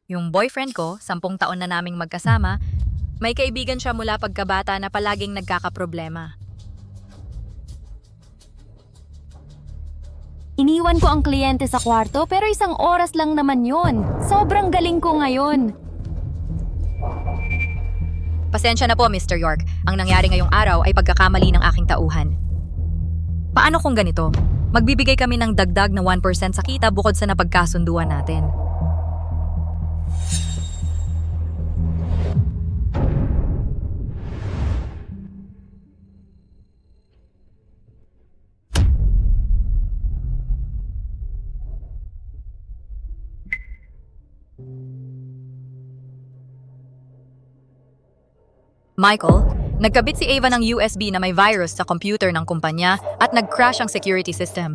Yung boyfriend ko, 10 taon na naming magkasama, may kaibigan siya mula pagkabata na palaging nagkakaproblema. Iniwan ko ang kliyente sa kwarto pero 1 oras lang naman yun. Sobrang galing ko ngayon. Pasensya na po, Mr. York. Ang nangyari ngayong araw ay pagkakamali ng aking tauhan. Paano kung ganito? Magbibigay kami ng dagdag na 1% sa kita bukod sa napagkasunduan natin. Michael, nagkabit si Ava ng USB na may virus sa computer ng kumpanya at nag-crash ang security system.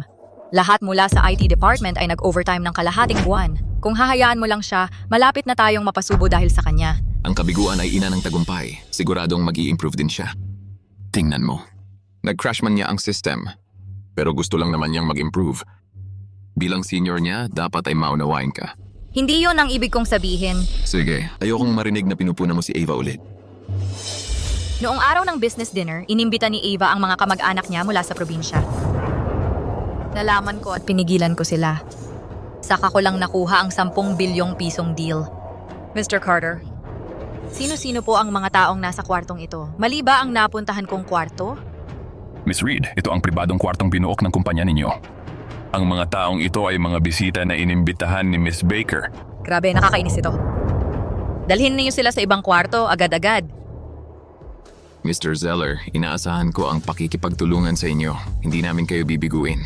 Lahat mula sa IT department ay nag-overtime ng kalahating buwan. Kung hahayaan mo lang siya, malapit na tayong mapasubo dahil sa kanya. Ang kabiguan ay ina ng tagumpay. Siguradong mag-i-improve din siya. Tingnan mo. Nag-crash man niya ang system. Pero gusto lang naman niyang mag-improve. Bilang senior niya, dapat ay maunawain ka. Hindi yon ang ibig kong sabihin. Sige, ayokong marinig na pinupuna mo si Ava ulit. Noong araw ng business dinner, inimbita ni Ava ang mga kamag-anak niya mula sa probinsya. Nalaman ko at pinigilan ko sila. Saka ko lang nakuha ang 10 bilyong pisong deal. Mr. Carter, sino-sino po ang mga taong nasa kwartong ito? Mali ba ang napuntahan kong kwarto? Miss Reed, ito ang pribadong kwartong binuok ng kumpanya ninyo. Ang mga taong ito ay mga bisita na inimbitahan ni Miss Baker. Grabe, nakakainis ito. Dalhin niyo sila sa ibang kwarto, agad-agad. Mr. Zeller, inaasahan ko ang pakikipagtulungan sa inyo. Hindi namin kayo bibiguin.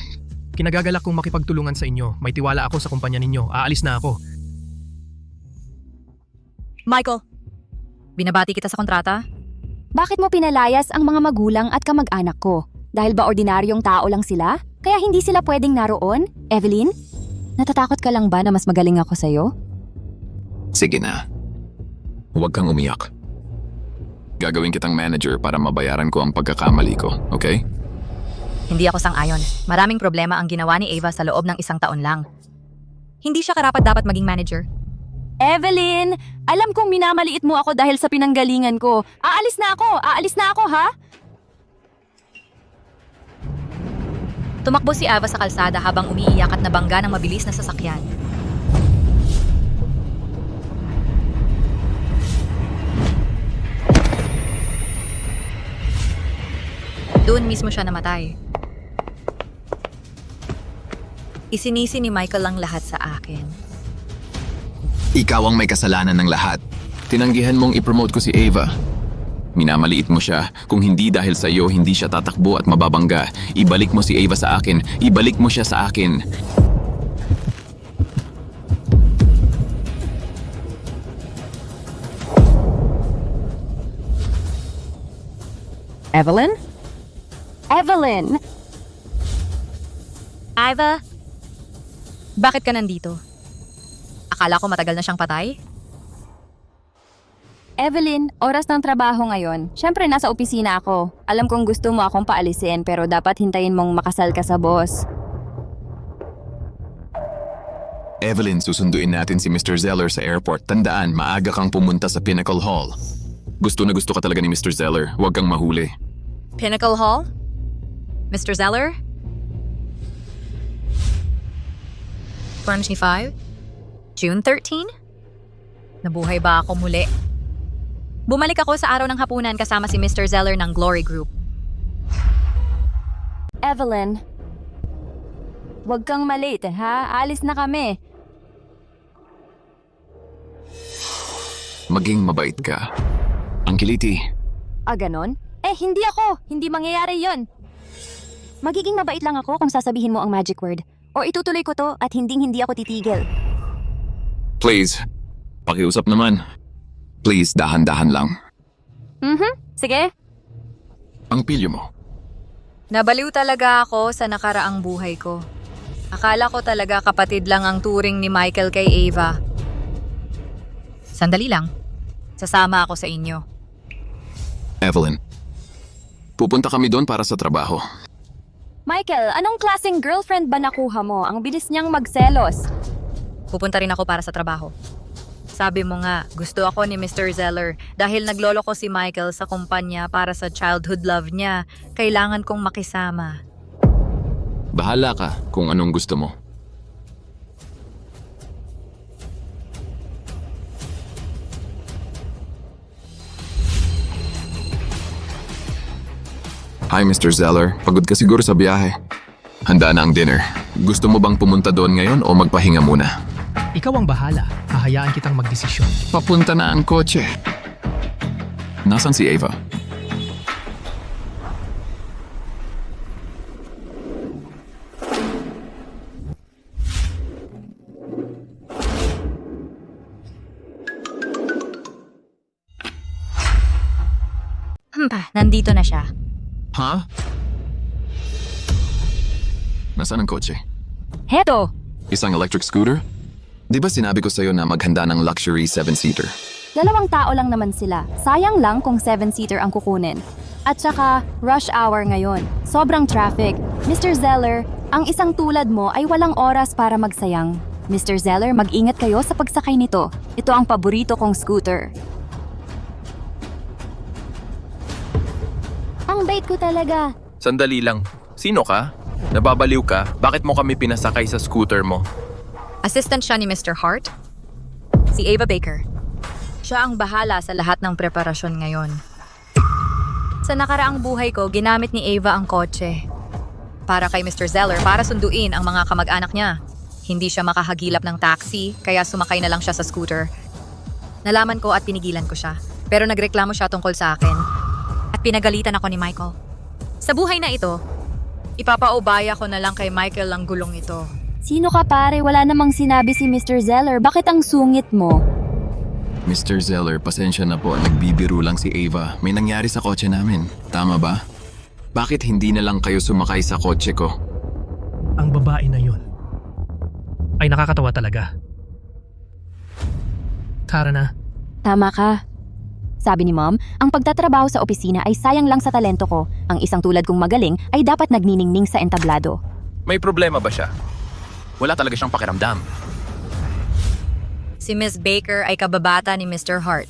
Kinagagalak kong makipagtulungan sa inyo. May tiwala ako sa kumpanya ninyo. Aalis na ako. Michael, binabati kita sa kontrata? Bakit mo pinalayas ang mga magulang at kamag-anak ko? Dahil ba ordinaryong tao lang sila? Kaya hindi sila pwedeng naroon? Evelyn? Natatakot ka lang ba na mas magaling ako sa'yo? Sige na. Huwag kang umiyak. Gagawin kitang manager para mabayaran ko ang pagkakamali ko, okay? Hindi ako sang-ayon. Maraming problema ang ginawa ni Ava sa loob ng 1 taon lang. Hindi siya karapat-dapat maging manager. Evelyn! Alam kong minamaliit mo ako dahil sa pinanggalingan ko. Aalis na ako! Aalis na ako, ha? Tumakbo si Ava sa kalsada habang umiiyak at nabangga ng mabilis na sasakyan. Doon mismo siya namatay. Isinisi ni Michael ang lahat sa akin. Ikaw ang may kasalanan ng lahat. Tinanggihan mong ipromote ko si Ava. Minamaliit mo siya. Kung hindi dahil sa iyo, hindi siya tatakbo at mababangga. Ibalik mo si Ava sa akin. Ibalik mo siya sa akin. Evelyn? Evelyn! Ava, bakit ka nandito? Akala ko matagal na siyang patay? Evelyn, oras ng trabaho ngayon. Siyempre, nasa opisina ako. Alam kong gusto mo akong paalisin pero dapat hintayin mong makasal ka sa boss. Evelyn, susunduin natin si Mr. Zeller sa airport. Tandaan, maaga kang pumunta sa Pinnacle Hall. Gusto na gusto ka talaga ni Mr. Zeller. Huwag kang mahuli. Pinnacle Hall? Mr. Zeller? 25? June 13? Nabuhay ba ako muli? Bumalik ako sa araw ng hapunan kasama si Mr. Zeller ng Glory Group. Evelyn, huwag kang malate, ha? Alis na kami. Maging mabait ka. Ang kiliti. Ganon? Hindi ako. Hindi mangyayari yon. Magiging mabait lang ako kung sasabihin mo ang magic word. O itutuloy ko to at hindi ako titigil. Please, pakiusap naman. Please, dahan-dahan lang. Sige. Ang pilyo mo. Nabaliw talaga ako sa nakaraang buhay ko. Akala ko talaga kapatid lang ang turing ni Michael kay Ava. Sandali lang. Sasama ako sa inyo. Evelyn, pupunta kami doon para sa trabaho. Michael, anong klaseng girlfriend ba nakuha mo? Ang bilis niyang magselos. Pupunta rin ako para sa trabaho. Sabi mo nga, gusto ako ni Mr. Zeller dahil naglolo ko si Michael sa kumpanya para sa childhood love niya. Kailangan kong makisama. Bahala ka kung anong gusto mo. Hi, Mr. Zeller. Pagod ka siguro sa biyahe. Handa na ang dinner. Gusto mo bang pumunta doon ngayon o magpahinga muna? Ikaw ang bahala. Hahayaan kitang magdesisyon. Papunta na ang kotse. Nasaan si Ava? Nandito na siya. Ha? Nasaan ang kotse? Heto! Isang electric scooter? Di ba sinabi ko sa'yo na maghanda ng luxury 7-seater? 2 tao lang naman sila. Sayang lang kung 7-seater ang kukunin. At saka, rush hour ngayon. Sobrang traffic. Mr. Zeller, ang isang tulad mo ay walang oras para magsayang. Mr. Zeller, mag-ingat kayo sa pagsakay nito. Ito ang paborito kong scooter. Ang bait ko talaga. Sandali lang. Sino ka? Nababaliw ka? Bakit mo kami pinasakay sa scooter mo? Assistant siya ni Mr. Hart. Si Ava Baker. Siya ang bahala sa lahat ng preparasyon ngayon. Sa nakaraang buhay ko, ginamit ni Ava ang kotse. Para kay Mr. Zeller, para sunduin ang mga kamag-anak niya. Hindi siya makahagilap ng taxi, kaya sumakay na lang siya sa scooter. Nalaman ko at pinigilan ko siya. Pero nagreklamo siya tungkol sa akin. At pinagalitan ako ni Michael. Sa buhay na ito, ipapaubaya ko na lang kay Michael ang gulong ito. Sino ka pare? Wala namang sinabi si Mr. Zeller. Bakit ang sungit mo? Mr. Zeller, pasensya na po. Nagbibiro lang si Ava. May nangyari sa kotse namin. Tama ba? Bakit hindi na lang kayo sumakay sa kotse ko? Ang babae na yun ay nakakatawa talaga. Tara na. Tama ka. Sabi ni Mom, ang pagtatrabaho sa opisina ay sayang lang sa talento ko. Ang isang tulad kong magaling ay dapat nagniningning sa entablado. May problema ba siya? Wala talaga siyang pakiramdam. Si Miss Baker ay kababata ni Mr. Hart.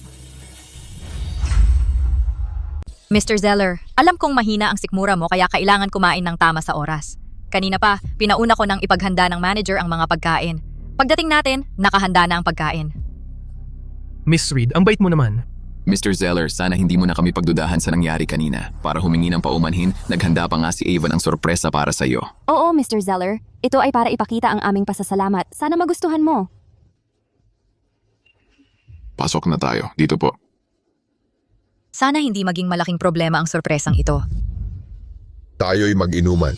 Mr. Zeller, alam kong mahina ang sikmura mo kaya kailangan kumain ng tama sa oras. Kanina pa, pinauna ko nang ipaghanda ng manager ang mga pagkain. Pagdating natin, nakahanda na ang pagkain. Miss Reed, ang bait mo naman. Mr. Zeller, sana hindi mo na kami pagdudahan sa nangyari kanina. Para humingi ng paumanhin, naghanda pa nga si Ava ng sorpresa para sa iyo. Oo, Mr. Zeller. Ito ay para ipakita ang aming pasasalamat. Sana magustuhan mo. Pasok na tayo. Dito po. Sana hindi maging malaking problema ang sorpresang ito. Tayo'y mag-inuman.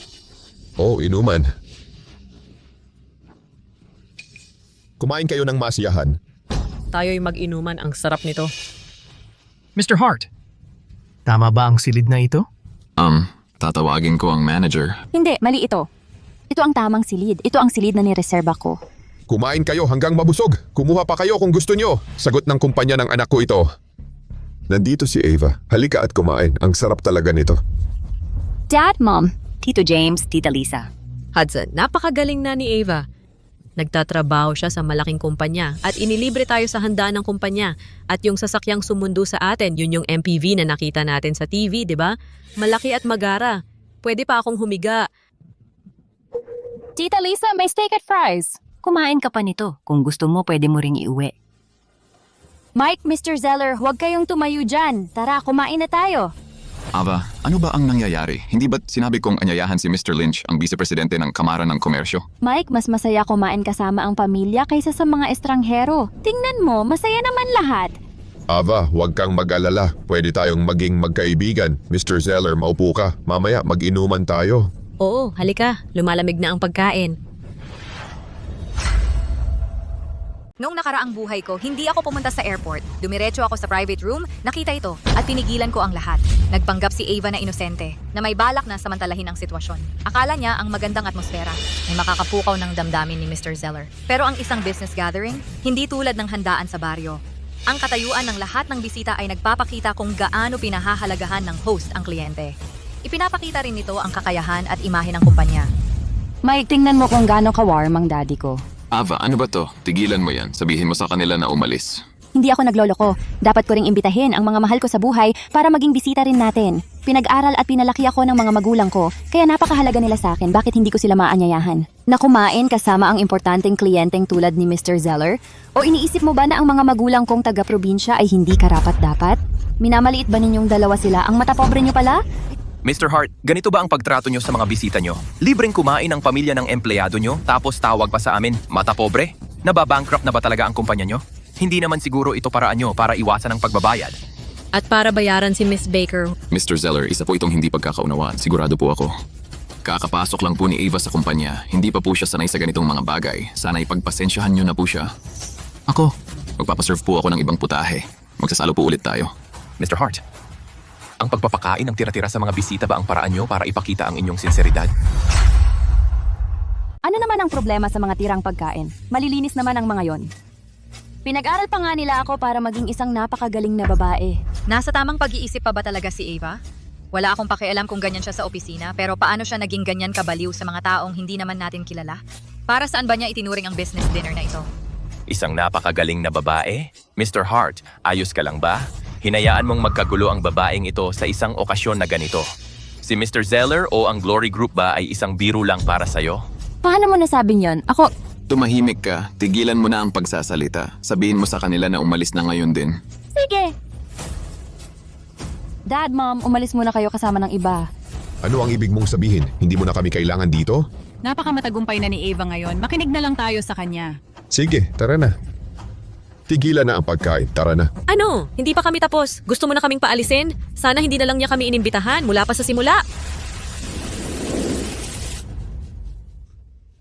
Oh, inuman. Kumain kayo ng masiyahan. Tayo'y mag-inuman, ang sarap nito. Mr. Hart, tama ba ang silid na ito? Tatawagin ko ang manager. Hindi, mali ito. Ito ang tamang silid. Ito ang silid na nireserba ko. Kumain kayo hanggang mabusog. Kumuha pa kayo kung gusto nyo. Sagot ng kumpanya ng anak ko ito. Nandito si Ava. Halika at kumain. Ang sarap talaga nito. Dad, Mom. Tito James, Tita Lisa. Hudson, napakagaling na ni Ava. Nagtatrabaho siya sa malaking kumpanya at inilibre tayo sa handa ng kumpanya. At yung sasakyang sumundo sa atin, yun yung MPV na nakita natin sa TV, di ba? Malaki at magara. Pwede pa akong humiga. Tita Lisa, may steak at fries. Kumain ka pa nito. Kung gusto mo, pwede mo ring iuwi. Mike, Mr. Zeller, huwag kayong tumayo dyan. Tara, kumain na tayo. Ava, ano ba ang nangyayari? Hindi ba't sinabi kong anyayahan si Mr. Lynch, ang vice-presidente ng Kamara ng Komersyo? Mike, mas masaya kumain kasama ang pamilya kaysa sa mga estranghero. Tingnan mo, masaya naman lahat. Ava, huwag kang mag-alala. Pwede tayong maging magkaibigan. Mr. Zeller, maupo ka. Mamaya mag-inuman tayo. Oo, halika. Lumalamig na ang pagkain. Noong nakaraang buhay ko, hindi ako pumunta sa airport. Dumiretso ako sa private room, nakita ito, at pinigilan ko ang lahat. Nagpanggap si Ava na inosente, na may balak na samantalahin ang sitwasyon. Akala niya ang magandang atmosfera, may makakapukaw ng damdamin ni Mr. Zeller. Pero ang isang business gathering, hindi tulad ng handaan sa baryo. Ang katayuan ng lahat ng bisita ay nagpapakita kung gaano pinahahalagahan ng host ang kliyente. Ipinapakita rin nito ang kakayahan at imahe ng kumpanya. Mike, tingnan mo kung gaano ka-warm ang daddy ko. Ava, ano ba to? Tigilan mo yan. Sabihin mo sa kanila na umalis. Hindi ako nagloloko. Dapat ko ring imbitahin ang mga mahal ko sa buhay para maging bisita rin natin. Pinag-aral at pinalaki ako ng mga magulang ko, kaya napakahalaga nila sa akin. Bakit hindi ko sila maanyayahan? Na kumain kasama ang importanteng kliyenteng tulad ni Mr. Zeller? O iniisip mo ba na ang mga magulang kong taga-probinsya ay hindi karapat-dapat? Minamaliit ba ninyong dalawa sila? Ang matapobre niyo pala? Mr. Hart, ganito ba ang pagtrato nyo sa mga bisita nyo? Libreng kumain ang pamilya ng empleyado nyo, tapos tawag pa sa amin, mata pobre? Nababankrupt na ba talaga ang kumpanya nyo? Hindi naman siguro ito paraan nyo para iwasan ang pagbabayad. At para bayaran si Miss Baker, Mr. Zeller, isa po itong hindi pagkakaunawaan. Sigurado po ako. Kakapasok lang po ni Ava sa kumpanya. Hindi pa po siya sanay sa ganitong mga bagay. Sana ipagpasensyahan nyo na po siya. Ako, magpapaserve po ako ng ibang putahe. Magsasalo po ulit tayo. Mr. Hart, ang pagpapakain ng tira-tira sa mga bisita ba ang paraan nyo para ipakita ang inyong sinseridad? Ano naman ang problema sa mga tirang pagkain? Malilinis naman ang mga yon. Pinag-aral pa nga nila ako para maging isang napakagaling na babae. Nasa tamang pag-iisip pa ba talaga si Ava? Wala akong pakialam kung ganyan siya sa opisina, pero paano siya naging ganyan kabaliw sa mga taong hindi naman natin kilala? Para saan ba niya itinuring ang business dinner na ito? Isang napakagaling na babae? Mr. Hart, ayos ka lang ba? Hinayaan mong magkagulo ang babaeng ito sa isang okasyon na ganito. Si Mr. Zeller o ang Glory Group ba ay isang biro lang para sa'yo? Paano mo nasabing yon? Ako, Tumahimik ka, tigilan mo na ang pagsasalita. Sabihin mo sa kanila na umalis na ngayon din. sige! Dad, Mom, umalis muna kayo kasama ng iba. Ano ang ibig mong sabihin? Hindi mo na kami kailangan dito? Napakamatagumpay na ni Ava ngayon. Makinig na lang tayo sa kanya. Sige, tara na. Tigilan na ang pagkain, tara na. ano? Hindi pa kami tapos. Gusto mo na kaming paalisin? Sana hindi na lang niya kami inimbitahan mula pa sa simula.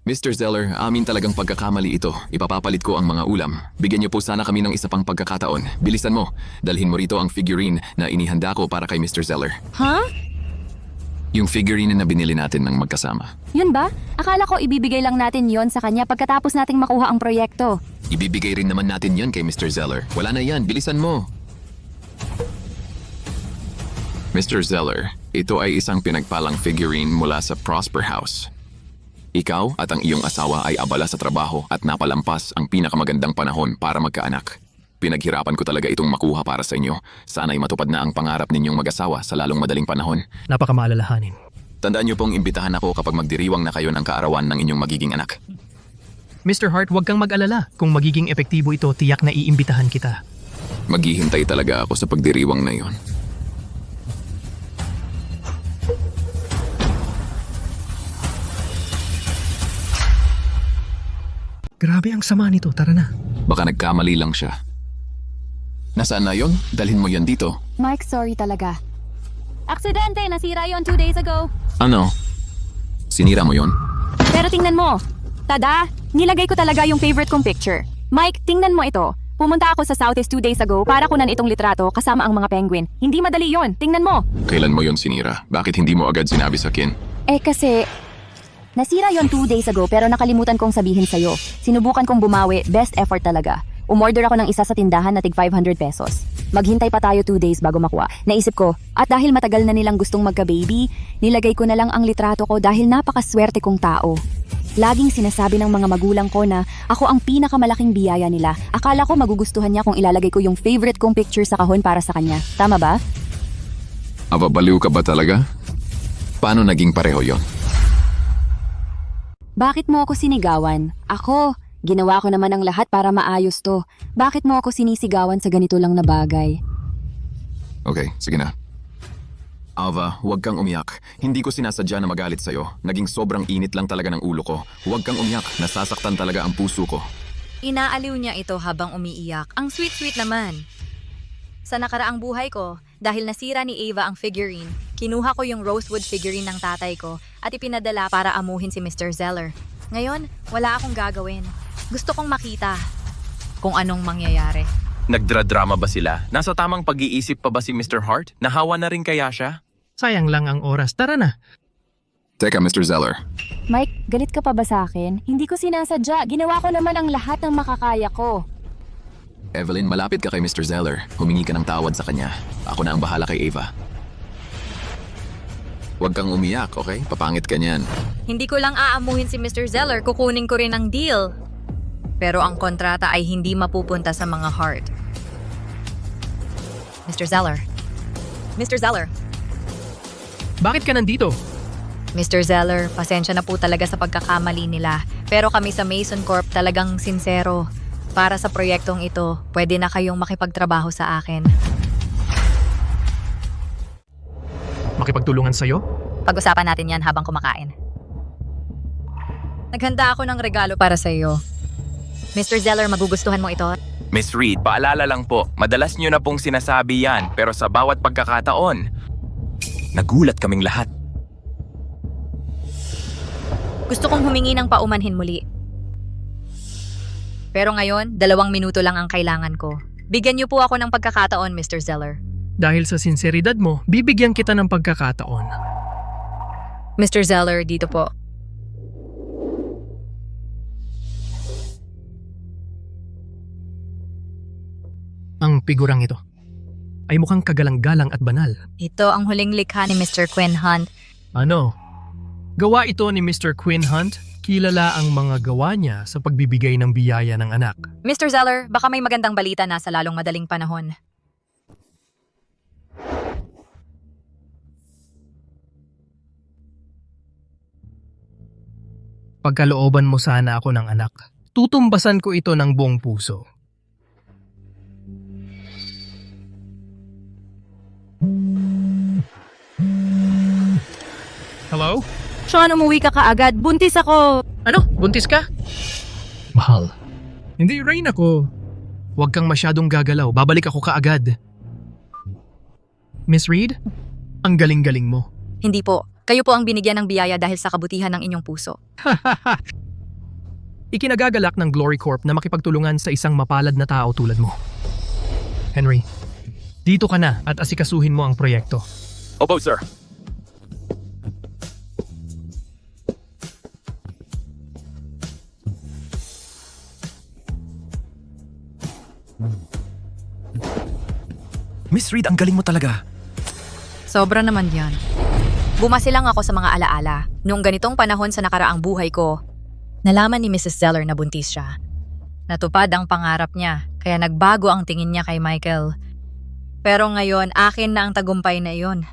Mr. Zeller, amin talagang pagkakamali ito. Ipapapalit ko ang mga ulam. Bigyan niyo po sana kami ng isa pang pagkakataon. Bilisan mo. Dalhin mo rito ang figurine na inihanda ko para kay Mr. Zeller. Ha? Yung figurine na binili natin ng magkasama. Yun ba? Akala ko ibibigay lang natin yon sa kanya pagkatapos nating makuha ang proyekto. Ibibigay rin naman natin yan kay Mr. Zeller. Wala na yan, bilisan mo. Mr. Zeller, ito ay isang pinagpalang figurine mula sa Prosper House. Ikaw at ang iyong asawa ay abala sa trabaho at napalampas ang pinakamagandang panahon para magkaanak. Pinaghirapan ko talaga itong makuha para sa inyo. Sana'y matupad na ang pangarap ninyong mag-asawa sa lalong madaling panahon. Napakamaalalahanin. Tandaan niyo pong imbitahan ako kapag magdiriwang na kayo ng kaarawan ng inyong magiging anak. Mr. Hart, huwag kang mag-alala. Kung magiging epektibo ito, tiyak na iimbitahan kita. Maghihintay talaga ako sa pagdiriwang na iyon. Grabe ang sama nito, tara na. Baka nagkamali lang siya. Nasaan na yon? Dalhin mo yan dito. Mike, sorry talaga. Aksidente! Nasira yon 2 days ago. Ano? Sinira mo yon? Pero tingnan mo. Tada! Nilagay ko talaga yung favorite kong picture. Mike, tingnan mo ito. Pumunta ako sa Southeast 2 days ago para kunan itong litrato kasama ang mga penguin. Hindi madali yon. Tingnan mo. Kailan mo yon sinira? Bakit hindi mo agad sinabi sa akin? Kasi... Nasira yon 2 days ago pero nakalimutan kong sabihin sa'yo. Sinubukan kong bumawi, best effort talaga. Umorder ako ng isa sa tindahan na tig 500 pesos. Maghintay pa tayo 2 days bago makuha. Naisip ko, at dahil matagal na nilang gustong magka-baby, nilagay ko na lang ang litrato ko dahil napakaswerte kong tao. Laging sinasabi ng mga magulang ko na ako ang pinakamalaking biyaya nila. Akala ko magugustuhan niya kung ilalagay ko yung favorite kong picture sa kahon para sa kanya. Tama ba? Ababaliw ka ba talaga? Paano naging pareho yon? Bakit mo ako sinigawan? Ako, ginawa ko naman ang lahat para maayos to. Bakit mo ako sinisigawan sa ganito lang na bagay? Okay, sige na. Ava, huwag kang umiyak. Hindi ko sinasadya na magalit sa'yo. Naging sobrang init lang talaga ng ulo ko. Huwag kang umiyak. Nasasaktan talaga ang puso ko. Inaaliw niya ito habang umiiyak. Ang sweet-sweet naman. Sa nakaraang buhay ko, dahil nasira ni Ava ang figurine, kinuha ko yung rosewood figurine ng tatay ko at ipinadala para amuhin si Mr. Zeller. Ngayon, wala akong gagawin. Gusto kong makita kung anong mangyayari. Nagdradrama ba sila? Nasa tamang pag-iisip pa ba si Mr. Hart? Nahawa na rin kaya siya? Sayang lang ang oras, tara na. Teka, Mr. Zeller. Mike, galit ka pa ba sa akin? Hindi ko sinasadya. Ginawa ko naman ang lahat ng makakaya ko. Evelyn, malapit ka kay Mr. Zeller. Humingi ka ng tawad sa kanya. Ako na ang bahala kay Ava. Huwag kang umiyak, okay? Papangit ka niyan. Hindi ko lang aamuhin si Mr. Zeller, kukunin ko rin ang deal. Pero ang kontrata ay hindi mapupunta sa mga Hart. Mr. Zeller. Mr. Zeller. Bakit ka nandito? Mr. Zeller, pasensya na po talaga sa pagkakamali nila. Pero kami sa Mason Corp talagang sinsero. Para sa proyektong ito, pwede na kayong makipagtrabaho sa akin. Makipagtulungan sa'yo? Pag-usapan natin yan habang kumakain. Naghanda ako ng regalo para sa iyo. Mr. Zeller, magugustuhan mo ito? Miss Reed, paalala lang po, madalas nyo na pong sinasabi yan, pero sa bawat pagkakataon, nagulat kaming lahat. Gusto kong humingi ng paumanhin muli. Pero ngayon, 2 minuto lang ang kailangan ko. Bigyan niyo po ako ng pagkakataon, Mr. Zeller. Dahil sa sinseridad mo, bibigyan kita ng pagkakataon. Mr. Zeller, dito po. Ang figurang ito ay mukhang kagalang-galang at banal. Ito ang huling likha ni Mr. Quinn Hunt. Ano? Gawa ito ni Mr. Quinn Hunt. Kilala ang mga gawa niya sa pagbibigay ng biyaya ng anak. Mr. Zeller, baka may magandang balita na sa lalong madaling panahon. Pagkalooban mo sana ako ng anak, tutumbasan ko ito ng buong puso. Hello? Sean, umuwi ka kaagad. Buntis ako. Ano? Buntis ka? Mahal. Hindi rain ako. Huwag kang masyadong gagalaw. Babalik ako kaagad. Miss Reed, ang galing-galing mo. Hindi po. Kayo po ang binigyan ng biyaya dahil sa kabutihan ng inyong puso. Ikinagagalak ng Glory Corp na makipagtulungan sa isang mapalad na tao tulad mo. Henry, dito ka na at asikasuhin mo ang proyekto. Opo, sir. Miss Reed, ang galing mo talaga. Sobra naman yan. Bumasi lang ako sa mga alaala. Noong ganitong panahon sa nakaraang buhay ko, nalaman ni Mrs. Zeller na buntis siya. Natupad ang pangarap niya, kaya nagbago ang tingin niya kay Michael. Pero ngayon, akin na ang tagumpay na iyon.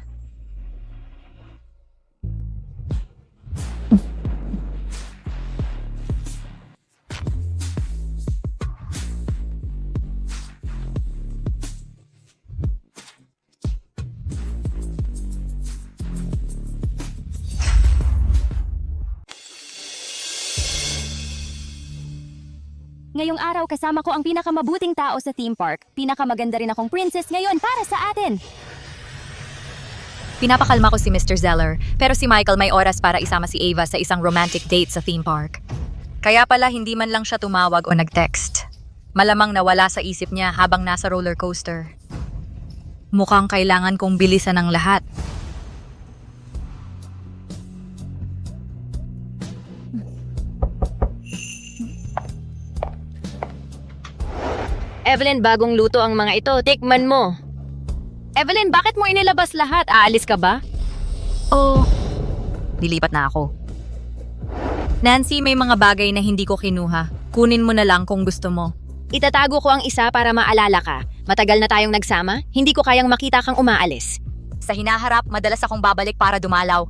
Ngayong araw kasama ko ang pinakamabuting tao sa theme park. Pinakamaganda rin akong princess ngayon para sa atin. Pinapakalma ko si Mr. Zeller, pero si Michael may oras para isama si Ava sa isang romantic date sa theme park. Kaya pala hindi man lang siya tumawag o nag-text. Malamang nawala sa isip niya habang nasa roller coaster. Mukhang kailangan kong bilisan ang lahat. Evelyn, bagong luto ang mga ito. Tikman mo. Evelyn, bakit mo inilabas lahat? Aalis ka ba? Oh, nilipat na ako. Nancy, may mga bagay na hindi ko kinuha. Kunin mo na lang kung gusto mo. Itatago ko ang isa para maalala ka. Matagal na tayong nagsama, hindi ko kayang makita kang umaalis. Sa hinaharap, madalas akong babalik para dumalaw.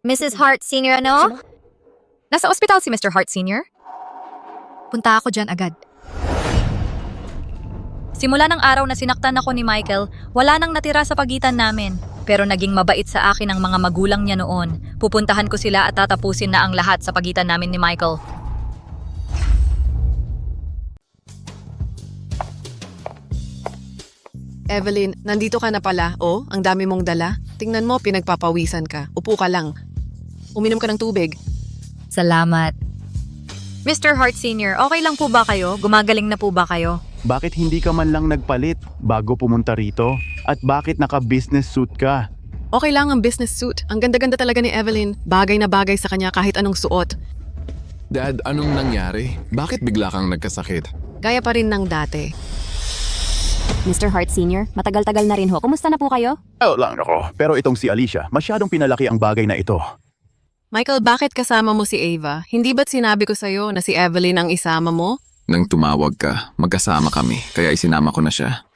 Mrs. Hart Sr. ano? Nasa ospital si Mr. Hart Sr.? Punta ako dyan agad. Simula ng araw na sinaktan ako ni Michael, wala nang natira sa pagitan namin. Pero naging mabait sa akin ang mga magulang niya noon. Pupuntahan ko sila at tatapusin na ang lahat sa pagitan namin ni Michael. Evelyn, nandito ka na pala. Oh, ang dami mong dala. Tingnan mo, pinagpapawisan ka. Upo ka lang. Uminom ka ng tubig. Salamat. Mr. Hart Sr., okay lang po ba kayo? Gumagaling na po ba kayo? Bakit hindi ka man lang nagpalit bago pumunta rito? At bakit naka-business suit ka? Okay lang ang business suit. Ang ganda-ganda talaga ni Evelyn. Bagay na bagay sa kanya kahit anong suot. Dad, anong nangyari? Bakit bigla kang nagkasakit? Gaya pa rin ng dati. Mr. Hart Sr., matagal-tagal na rin ho. Kumusta na po kayo? Oh, lang ako. Pero itong si Alicia, masyadong pinalaki ang bagay na ito. Michael, bakit kasama mo si Ava? Hindi ba't sinabi ko sa'yo na si Evelyn ang isama mo? Nang tumawag ka, magkasama kami, kaya isinama ko na siya.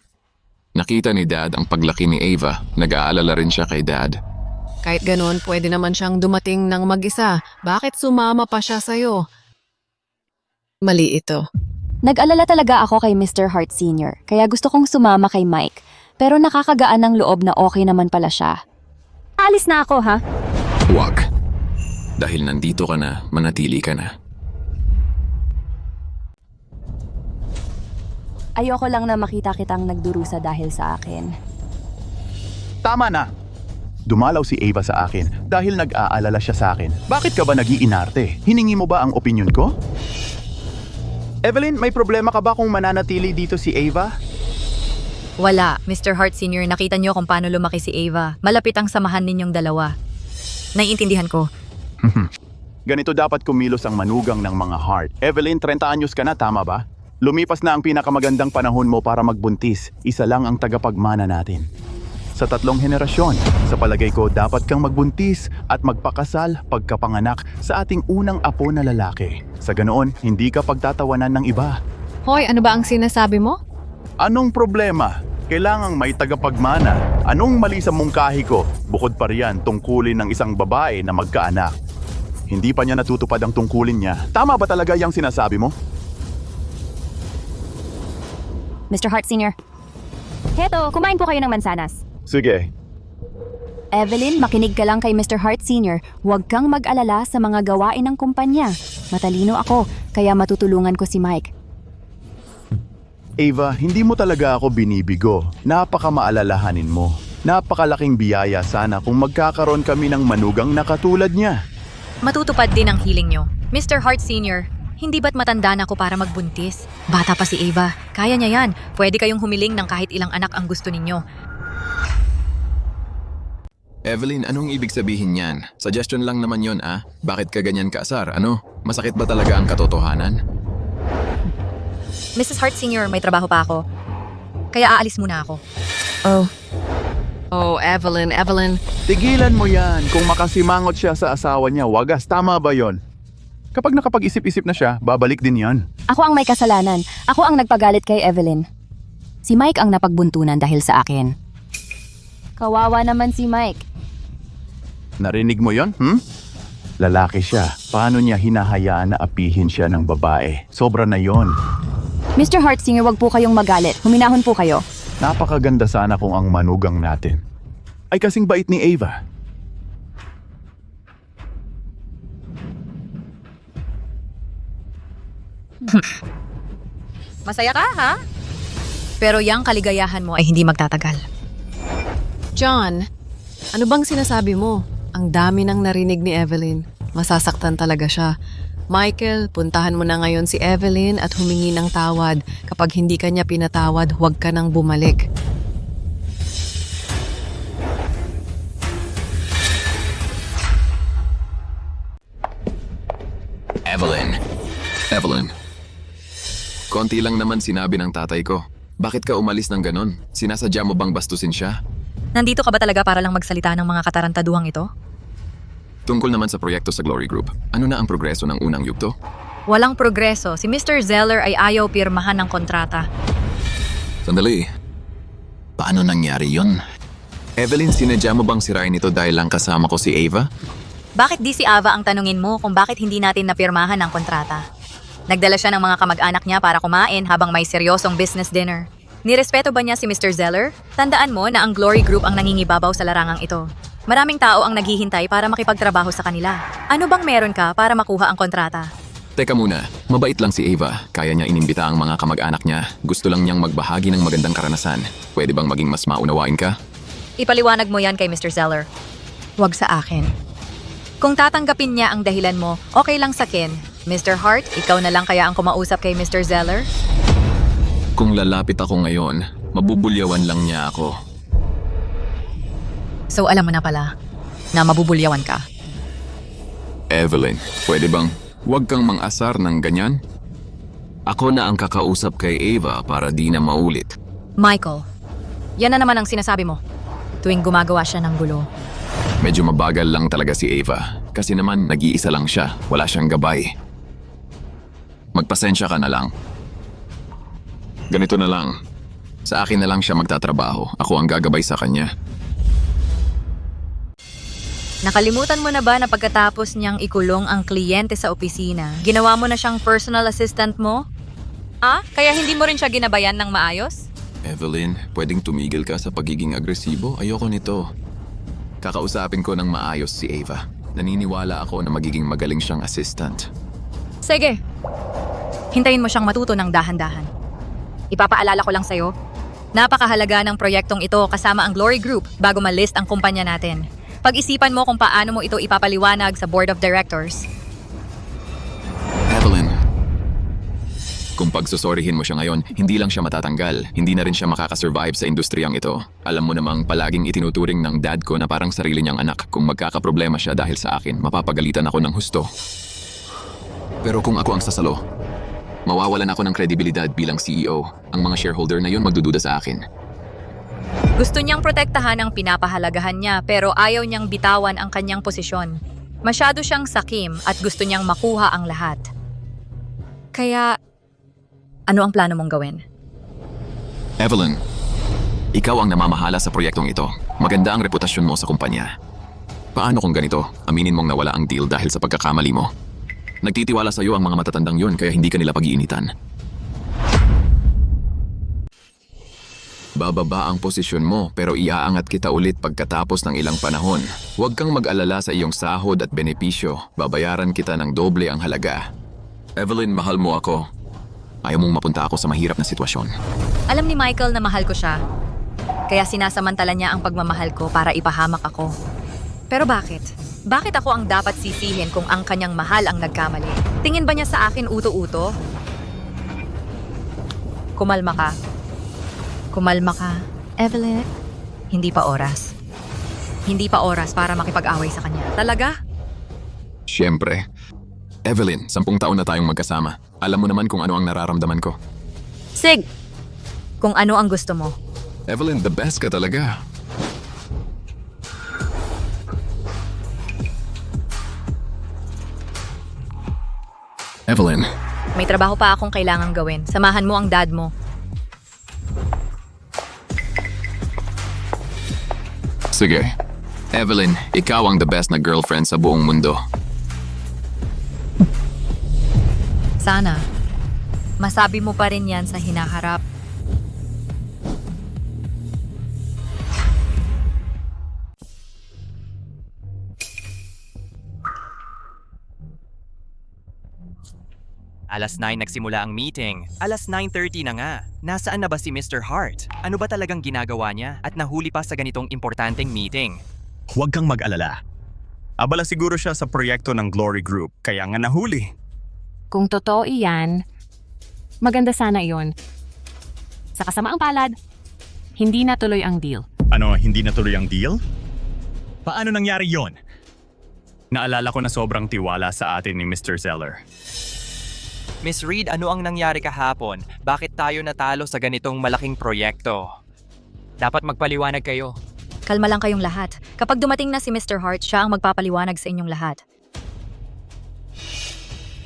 Nakita ni Dad ang paglaki ni Ava, nag-aalala rin siya kay Dad. Kahit ganoon, pwede naman siyang dumating ng mag-isa. Bakit sumama pa siya sa'yo? Mali ito. Nag-alala talaga ako kay Mr. Hart Sr., kaya gusto kong sumama kay Mike. Pero nakakagaan ng loob na okay naman pala siya. Alis na ako, ha? Huwag. Dahil nandito ka na, manatili ka na. Ayoko lang na makita kitang nagdurusa dahil sa akin. Tama na! Dumalaw si Ava sa akin dahil nag-aalala siya sa akin. Bakit ka ba nag-iinarte? Hiningi mo ba ang opinyon ko? Evelyn, may problema ka ba kung mananatili dito si Ava? Wala, Mr. Hart Sr., nakita niyo kung paano lumaki si Ava. Malapit ang samahan ninyong dalawa. Naiintindihan ko. Ganito dapat kumilos ang manugang ng mga Hart. Evelyn, 30 anyos ka na, tama ba? Lumipas na ang pinakamagandang panahon mo para magbuntis. Isa lang ang tagapagmana natin. Sa 3 henerasyon, sa palagay ko dapat kang magbuntis at magpakasal pagkapanganak sa ating unang apo na lalaki. Sa ganoon, hindi ka pagtatawanan ng iba. Hoy, ano ba ang sinasabi mo? Anong problema? Kailangang may tagapagmana. Anong mali sa mungkahi ko? Bukod pa riyan, tungkulin ng isang babae na magkaanak. Hindi pa niya natutupad ang tungkulin niya. Tama ba talaga yung sinasabi mo? Mr. Hart Sr. Heto, kumain po kayo ng mansanas. Sige. Evelyn, makinig ka lang kay Mr. Hart Sr. Huwag kang mag-alala sa mga gawain ng kumpanya. Matalino ako, kaya matutulungan ko si Mike. Ava, hindi mo talaga ako binibigo. Napakamaalalahanin mo. Napakalaking biyaya sana kung magkakaroon kami ng manugang na katulad niya. Matutupad din ang hiling nyo. Mr. Hart Sr., hindi ba't matanda na ako para magbuntis? Bata pa si Ava. Kaya niya yan. Pwede kayong humiling ng kahit ilang anak ang gusto ninyo. Evelyn, anong ibig sabihin niyan? Suggestion lang naman yon, ah. Bakit ka ganyan kaasar? Ano? Masakit ba talaga ang katotohanan? Mrs. Hart Sr., may trabaho pa ako. Kaya aalis muna ako. Oh, Evelyn. Tigilan mo yan. Kung makasimangot siya sa asawa niya, wagas. Tama ba yon? Kapag nakapag-isip-isip na siya, babalik din yan. Ako ang may kasalanan. Ako ang nagpagalit kay Evelyn. Si Mike ang napagbuntunan dahil sa akin. Kawawa naman si Mike. Narinig mo yon? Lalaki siya. Paano niya hinahayaan na apihin siya ng babae? Sobra na yon. Mr. Hart Sr., wag po kayong magalit. Huminahon po kayo. Napakaganda sana kung ang manugang natin ay kasing bait ni Ava. Masaya ka, ha? Pero yang kaligayahan mo ay hindi magtatagal. John, ano bang sinasabi mo? Ang dami nang narinig ni Evelyn. Masasaktan talaga siya. Michael, puntahan mo na ngayon si Evelyn at humingi ng tawad. Kapag hindi ka niya pinatawad, huwag ka nang bumalik. Evelyn. Konti lang naman sinabi ng tatay ko. Bakit ka umalis ng ganon? Sinasadya mo bang bastusin siya? Nandito ka ba talaga para lang magsalita ng mga katarantaduhang ito? Tungkol naman sa proyekto sa Glory Group, ano na ang progreso ng unang yugto? Walang progreso. Si Mr. Zeller ay ayaw pirmahan ng kontrata. Sandali. Paano nangyari yon? Evelyn, sinadya mo bang sirain ito dahil lang kasama ko si Ava? Bakit di si Ava ang tanungin mo kung bakit hindi natin napirmahan ang kontrata? Nagdala siya ng mga kamag-anak niya para kumain habang may seryosong business dinner. Nirespeto ba niya si Mr. Zeller? Tandaan mo na ang Glory Group ang nangingibabaw sa larangang ito. Maraming tao ang naghihintay para makipagtrabaho sa kanila. Ano bang meron ka para makuha ang kontrata? Teka muna, mabait lang si Ava. Kaya niya inimbita ang mga kamag-anak niya. Gusto lang niyang magbahagi ng magandang karanasan. Pwede bang maging mas maunawain ka? Ipaliwanag mo yan kay Mr. Zeller. Huwag sa akin. Kung tatanggapin niya ang dahilan mo, okay lang sa akin. Mr. Hart, ikaw na lang kaya ang kumausap kay Mr. Zeller? Kung lalapit ako ngayon, mabubulyawan lang niya ako. So alam mo na pala na mabubulyawan ka. Evelyn, pwede bang huwag kang mang-asar ng ganyan? Ako na ang kakausap kay Ava para di na maulit. Michael, yan na naman ang sinasabi mo. Tuwing gumagawa siya ng gulo. Medyo mabagal lang talaga si Ava. Kasi naman, nag-iisa lang siya. Wala siyang gabay. Magpasensya ka na lang. Ganito na lang. Sa akin na lang siya magtatrabaho. Ako ang gagabay sa kanya. Nakalimutan mo na ba na pagkatapos niyang ikulong ang kliyente sa opisina, ginawa mo na siyang personal assistant mo? Kaya hindi mo rin siya ginabayan ng maayos? Evelyn, pwedeng tumigil ka sa pagiging agresibo? Ayoko nito. Kakausapin ko ng maayos si Ava. Naniniwala ako na magiging magaling siyang assistant. Sige. Hintayin mo siyang matuto ng dahan-dahan. Ipapaalala ko lang sa'yo, napakahalaga ng proyektong ito kasama ang Glory Group bago ma-list ang kumpanya natin. Pag-isipan mo kung paano mo ito ipapaliwanag sa Board of Directors. Evelyn, kung pagsusorihin mo siya ngayon, hindi lang siya matatanggal. Hindi na rin siya makakasurvive sa industriyang ito. Alam mo namang palaging itinuturing ng dad ko na parang sarili niyang anak. Kung magkakaproblema siya dahil sa akin, mapapagalitan ako ng husto. Pero kung ako ang sasalo, mawawalan ako ng kredibilidad bilang CEO. Ang mga shareholder na yun magdududa sa akin. Gusto niyang protektahan ang pinapahalagahan niya pero ayaw niyang bitawan ang kanyang posisyon. Masyado siyang sakim at gusto niyang makuha ang lahat. Kaya, ano ang plano mong gawin? Evelyn, ikaw ang namamahala sa proyektong ito. Maganda ang reputasyon mo sa kumpanya. Paano kung ganito, aminin mong nawala ang deal dahil sa pagkakamali mo? Nagtitiwala sa iyo ang mga matatandang yun kaya hindi ka nila pag-iinitan. Bababa ang posisyon mo pero iaangat kita ulit pagkatapos ng ilang panahon. Huwag kang mag-alala sa iyong sahod at benepisyo. Babayaran kita ng doble ang halaga. Evelyn, mahal mo ako. Ayaw mong mapunta ako sa mahirap na sitwasyon. Alam ni Michael na mahal ko siya. Kaya sinasamantala niya ang pagmamahal ko para ipahamak ako. Pero bakit? Bakit ako ang dapat sisihin kung ang kanyang mahal ang nagkamali? Tingin ba niya sa akin uto-uto? Kumalma ka. Kumalma ka. Evelyn, hindi pa oras. Hindi pa oras para makipag-away sa kanya. Talaga? Siyempre. Evelyn, 10 taon na tayong magkasama. Alam mo naman kung ano ang nararamdaman ko. Sig! Kung ano ang gusto mo. Evelyn, the best ka talaga. Evelyn. May trabaho pa akong kailangang gawin. Samahan mo ang dad mo. Sige. Evelyn, ikaw ang the best na girlfriend sa buong mundo. Sana. Masabi mo pa rin yan sa hinaharap. Alas 9 nagsimula ang meeting. Alas 9:30 na nga. Nasaan na ba si Mr. Hart? Ano ba talagang ginagawa niya at nahuli pa sa ganitong importanteng meeting? Huwag kang mag-alala. Abala siguro siya sa proyekto ng Glory Group, kaya nga nahuli. Kung totoo iyan, maganda sana iyon. Sa kasamaang palad, hindi natuloy ang deal. Ano, hindi natuloy ang deal? Paano nangyari yon? Naalala ko na sobrang tiwala sa atin ni Mr. Zeller. Miss Reed, ano ang nangyari kahapon? Bakit tayo natalo sa ganitong malaking proyekto? Dapat magpaliwanag kayo. Kalma lang kayong lahat. Kapag dumating na si Mr. Hart, siya ang magpapaliwanag sa inyong lahat.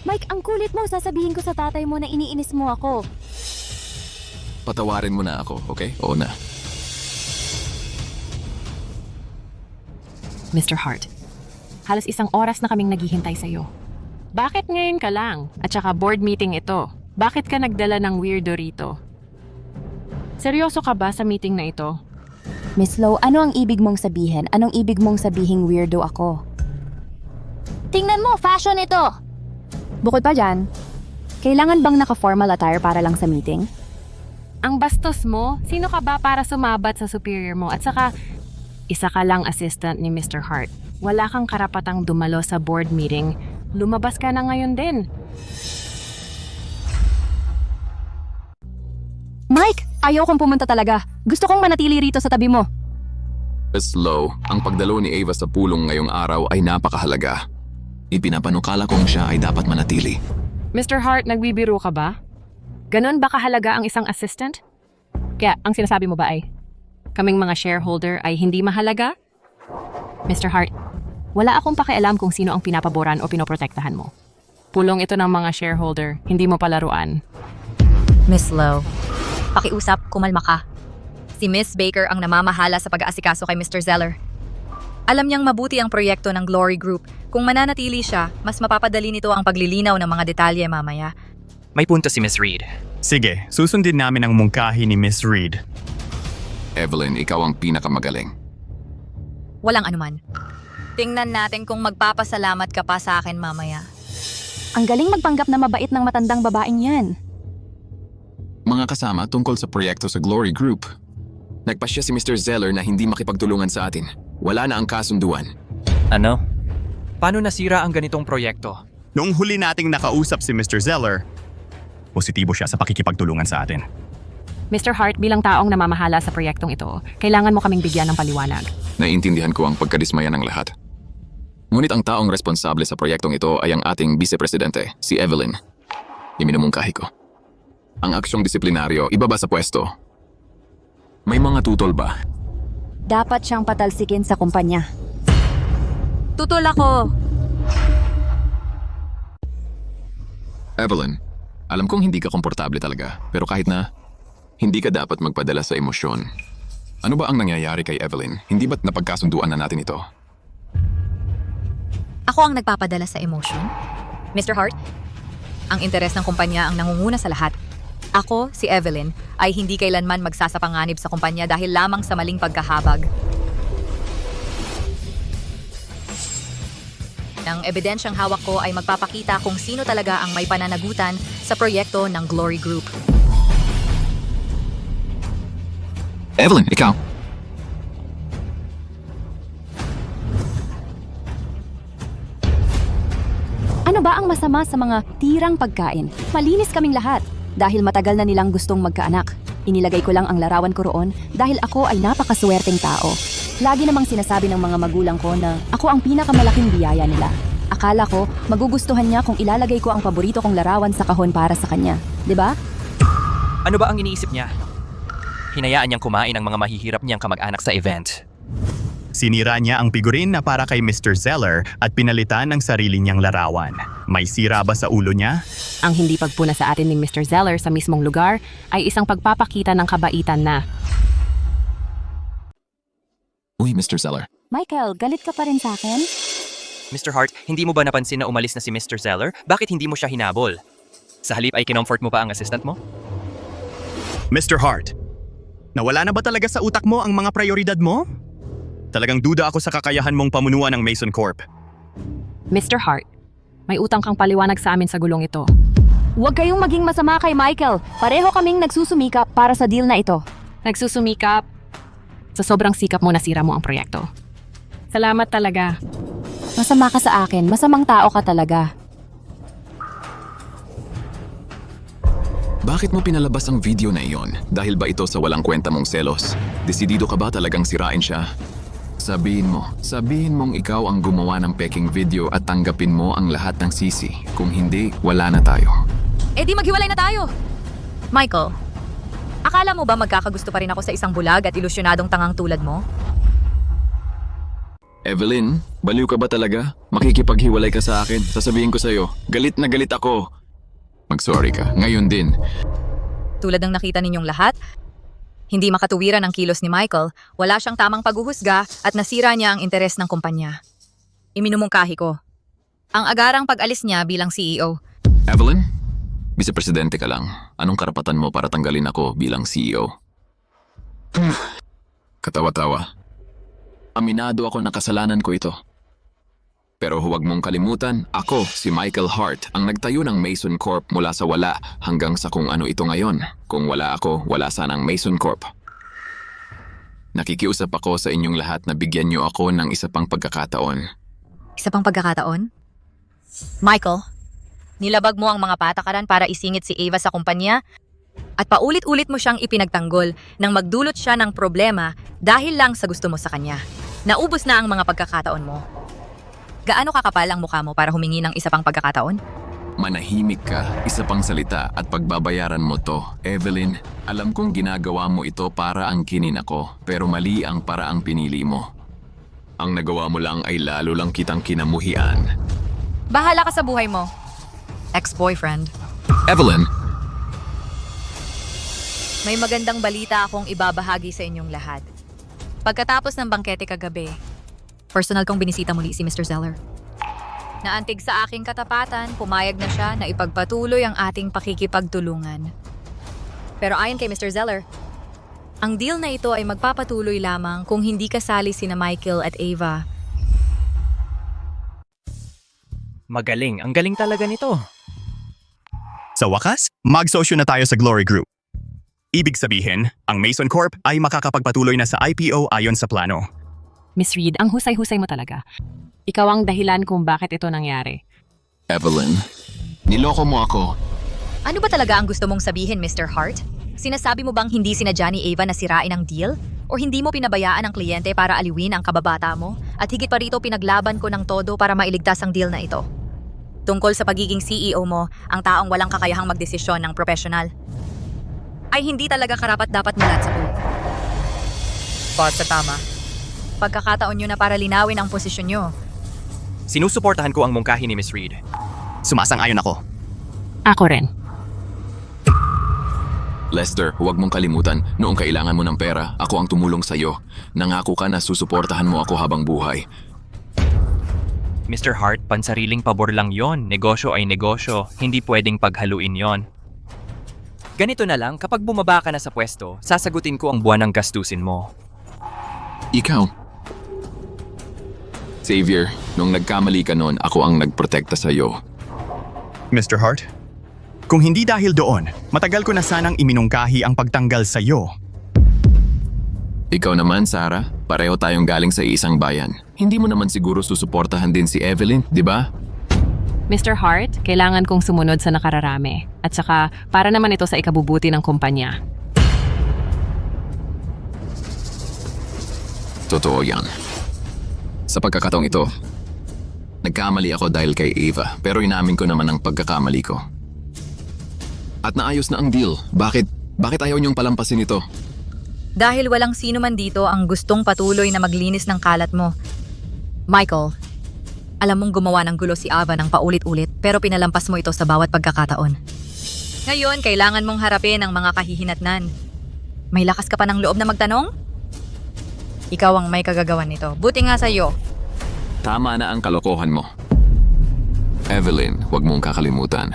Mike, ang kulit mo. Sasabihin ko sa tatay mo na iniinis mo ako. Patawarin mo na ako, okay? Oo na. Mr. Hart, halos 1 oras na kaming naghihintay sa'yo. Bakit ngayon ka lang? At saka board meeting ito. Bakit ka nagdala ng weirdo rito? Seryoso ka ba sa meeting na ito? Miss Lowe, ano ang ibig mong sabihin? Anong ibig mong sabihing weirdo ako? Tingnan mo, fashion ito! Bukod pa dyan, kailangan bang naka-formal attire para lang sa meeting? Ang bastos mo? Sino ka ba para sumabat sa superior mo? At saka, isa ka lang assistant ni Mr. Hart. Wala kang karapatang dumalo sa board meeting. Lumabas ka na ngayon din. Mike, ayaw kong pumunta talaga. Gusto kong manatili rito sa tabi mo. Miss Lowe, ang pagdalo ni Ava sa pulong ngayong araw ay napakahalaga. Ipinapanukala kong siya ay dapat manatili. Mr. Hart, nagbibiro ka ba? Ganon ba kahalaga ang isang assistant? Kaya ang sinasabi mo ba ay, kaming mga shareholder ay hindi mahalaga? Mr. Hart, wala akong pakialam kung sino ang pinapaboran o pinoprotektahan mo. Pulong ito ng mga shareholder, hindi mo palaruan. Miss Lowe, pakiusap, kumalma ka. Si Miss Baker ang namamahala sa pag-aasikaso kay Mr. Zeller. Alam niyang mabuti ang proyekto ng Glory Group. Kung mananatili siya, mas mapapadali nito ang paglilinaw ng mga detalye mamaya. May punto si Miss Reed. Sige, susundin namin ang mungkahi ni Miss Reed. Evelyn, ikaw ang pinakamagaling. Walang anuman. Tingnan natin kung magpapasalamat ka pa sa akin mamaya. Ang galing magpanggap na mabait ng matandang babaeng yan. Mga kasama tungkol sa proyekto sa Glory Group. Nagpasya si Mr. Zeller na hindi makipagtulungan sa atin. Wala na ang kasunduan. Ano? Paano nasira ang ganitong proyekto? Noong huli nating nakausap si Mr. Zeller, positibo siya sa pakikipagtulungan sa atin. Mr. Hart, bilang taong namamahala sa proyektong ito, kailangan mo kaming bigyan ng paliwanag. Naiintindihan ko ang pagkadismaya ng lahat. Ngunit ang taong responsable sa proyektong ito ay ang ating vice-presidente, si Evelyn. Iminumungkahi ko. Ang aksyong disiplinaryo, ibaba sa pwesto. May mga tutol ba? Dapat siyang patalsikin sa kumpanya. Tutol ako! Evelyn, alam kong hindi ka komportable talaga, pero kahit na, hindi ka dapat magpadala sa emosyon. Ano ba ang nangyayari kay Evelyn? Hindi ba't napagkasunduan na natin ito? Ako ang nagpapadala sa emotion? Mr. Hart, ang interes ng kumpanya ang nangunguna sa lahat. Ako, si Evelyn, ay hindi kailanman magsasapanganib sa kumpanya dahil lamang sa maling pagkahabag. Ang ebidensyang hawak ko ay magpapakita kung sino talaga ang may pananagutan sa proyekto ng Glory Group. Evelyn, ikaw. Ano ba ang masama sa mga tirang pagkain? Malinis kaming lahat. Dahil matagal na nilang gustong magkaanak. Inilagay ko lang ang larawan ko roon dahil ako ay napakaswerteng tao. Lagi namang sinasabi ng mga magulang ko na ako ang pinakamalaking biyaya nila. Akala ko, magugustuhan niya kung ilalagay ko ang paborito kong larawan sa kahon para sa kanya. 'Di ba? Ano ba ang iniisip niya? Hinayaan niyang kumain ang mga mahihirap niyang kamag-anak sa event. Sinira niya ang figurin na para kay Mr. Zeller at pinalitan ng sarili niyang larawan. May sira ba sa ulo niya? Ang hindi pagpuna sa atin ni Mr. Zeller sa mismong lugar ay isang pagpapakita ng kabaitan na. Uy, Mr. Zeller. Michael, galit ka pa rin sa akin? Mr. Hart, hindi mo ba napansin na umalis na si Mr. Zeller? Bakit hindi mo siya hinabol? Sa halip ay kinomfort mo pa ang assistant mo? Mr. Hart, nawala na ba talaga sa utak mo ang mga prioridad mo? Talagang duda ako sa kakayahan mong pamunuan ng Mason Corp. Mr. Hart, may utang kang paliwanag sa amin sa gulong ito. Huwag kayong maging masama kay Michael. Pareho kaming nagsusumikap para sa deal na ito. Nagsusumikap. Sa sobrang sikap mo nasira mo ang proyekto. Salamat talaga. Masama ka sa akin. Masamang tao ka talaga. Bakit mo pinalabas ang video na iyon? Dahil ba ito sa walang kwenta mong selos? Desidido ka ba talagang sirain siya? Sabihin mong ikaw ang gumawa ng peking video at tanggapin mo ang lahat ng sisi. Kung hindi, wala na tayo. Eh di maghiwalay na tayo! Michael, akala mo ba magkakagusto pa rin ako sa isang bulag at ilusyonadong tangang tulad mo? Evelyn, baliw ka ba talaga? Makikipaghiwalay ka sa akin. Sasabihin ko sa'yo, galit na galit ako. Mag-sorry ka, ngayon din. Tulad ng nakita ninyong lahat, hindi makatuwiran ang kilos ni Michael, wala siyang tamang paghuhusga at nasira niya ang interes ng kumpanya. Iminumungkahi ko. Ang agarang pag-alis niya bilang CEO. Evelyn, vice-presidente ka lang. Anong karapatan mo para tanggalin ako bilang CEO? Katawa-tawa. Aminado ako na kasalanan ko ito. Pero huwag mong kalimutan, ako, si Michael Hart, ang nagtayo ng Mason Corp mula sa wala hanggang sa kung ano ito ngayon. Kung wala ako, wala sana ang Mason Corp. Nakikiusap ako sa inyong lahat na bigyan niyo ako ng isa pang pagkakataon. Isa pang pagkakataon? Michael, nilabag mo ang mga patakaran para isingit si Ava sa kumpanya at paulit-ulit mo siyang ipinagtanggol nang magdulot siya ng problema dahil lang sa gusto mo sa kanya. Naubos na ang mga pagkakataon mo. Gaano kakapal ang mukha mo para humingi ng isa pang pagkakataon? Manahimik ka, isa pang salita at pagbabayaran mo to. Evelyn, alam kong ginagawa mo ito para angkinin ako, pero mali ang paraang pinili mo. Ang nagawa mo lang ay lalo lang kitang kinamuhian. Bahala ka sa buhay mo. Ex-boyfriend. Evelyn, May magandang balita akong ibabahagi sa inyong lahat. Pagkatapos ng bangkete kagabi, personal kong binisita muli si Mr. Zeller. Naantig sa aking katapatan, pumayag na siya na ipagpatuloy ang ating pakikipagtulungan. Pero ayon kay Mr. Zeller, ang deal na ito ay magpapatuloy lamang kung hindi kasali sina Michael at Ava. Magaling. Ang galing talaga nito. Sa wakas, magsosyo na tayo sa Glory Group. Ibig sabihin, ang Mason Corp ay makakapagpatuloy na sa IPO ayon sa plano. Miss Reed, ang husay-husay mo talaga. Ikaw ang dahilan kung bakit ito nangyari. Evelyn, niloko mo ako. Ano ba talaga ang gusto mong sabihin, Mr. Hart? Sinasabi mo bang hindi sinadya ni Ava na sirain ang deal? O hindi mo pinabayaan ang kliyente para aliwin ang kababata mo? At higit pa rito pinaglaban ko ng todo para mailigtas ang deal na ito. Tungkol sa pagiging CEO mo, ang taong walang kakayahang magdesisyon ng profesional, ay hindi talaga karapat-dapat mulat sa pool. Bot sa tama. Pagkakataon nyo na para linawin ang posisyon nyo. Sinusuportahan ko ang mungkahi ni Miss Reed. Sumasang-ayon ako. Ako rin. Lester, huwag mong kalimutan, noong kailangan mo ng pera, ako ang tumulong sa'yo. Nangako ka na susuportahan mo ako habang buhay. Mr. Hart, pansariling pabor lang yon. Negosyo ay negosyo. Hindi pwedeng paghaluin yon. Ganito na lang, kapag bumaba ka na sa pwesto, sasagutin ko ang buwan ng gastusin mo. Ikaw. Xavier, nung nagkamali ka noon, ako ang nagprotekta sa'yo. Mr. Hart, kung hindi dahil doon, matagal ko na sanang iminungkahi ang pagtanggal sa iyo. Ikaw naman, Sarah, pareho tayong galing sa isang bayan. Hindi mo naman siguro susuportahan din si Evelyn, di ba? Mr. Hart, kailangan kong sumunod sa nakararami. At saka, para naman ito sa ikabubuti ng kumpanya. Totoo yan. Sa pagkakataong ito, nagkamali ako dahil kay Ava, pero inamin ko naman ang pagkakamali ko. At naayos na ang deal. Bakit ayaw niyong palampasin ito? Dahil walang sino man dito ang gustong patuloy na maglinis ng kalat mo. Michael, alam mong gumawa ng gulo si Ava ng paulit-ulit pero pinalampas mo ito sa bawat pagkakataon. Ngayon, kailangan mong harapin ang mga kahihinatnan. May lakas ka pa ng loob na magtanong? Ikaw ang may kagagawan nito. Buti nga sa'yo. Tama na ang kalokohan mo. Evelyn, huwag mong kakalimutan.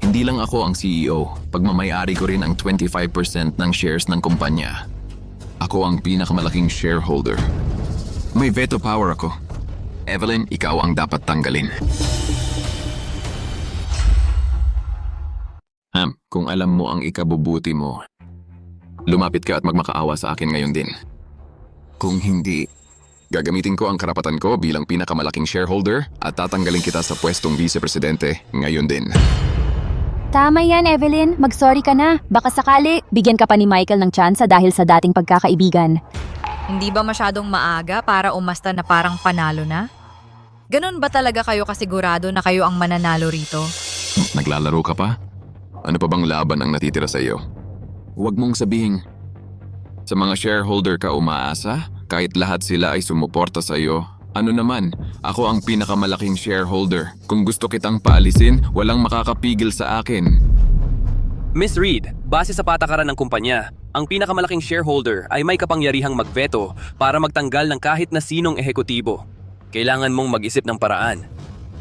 Hindi lang ako ang CEO. Pagmamayari ko rin ang 25% ng shares ng kumpanya. Ako ang pinakamalaking shareholder. May veto power ako. Evelyn, ikaw ang dapat tanggalin. Kung alam mo ang ikabubuti mo, lumapit ka at magmakaawa sa akin ngayon din. Kung hindi, gagamitin ko ang karapatan ko bilang pinakamalaking shareholder at tatanggalin kita sa pwestong vice-presidente ngayon din. Tama yan, Evelyn. Mag-sorry ka na. Baka sakali, bigyan ka pa ni Michael ng tsansa dahil sa dating pagkakaibigan. Hindi ba masyadong maaga para umasta na parang panalo na? Ganon ba talaga kayo kasigurado na kayo ang mananalo rito? Naglalaro ka pa? Ano pa bang laban ang natitira sa iyo? Huwag mong sabihin, sa mga shareholder ka umaasa, kahit lahat sila ay sumuporta sa iyo. Ano naman, ako ang pinakamalaking shareholder. Kung gusto kitang paalisin, walang makakapigil sa akin. Miss Reed, base sa patakaran ng kumpanya, ang pinakamalaking shareholder ay may kapangyarihang magveto para magtanggal ng kahit na sinong ehekutibo. Kailangan mong mag-isip ng paraan.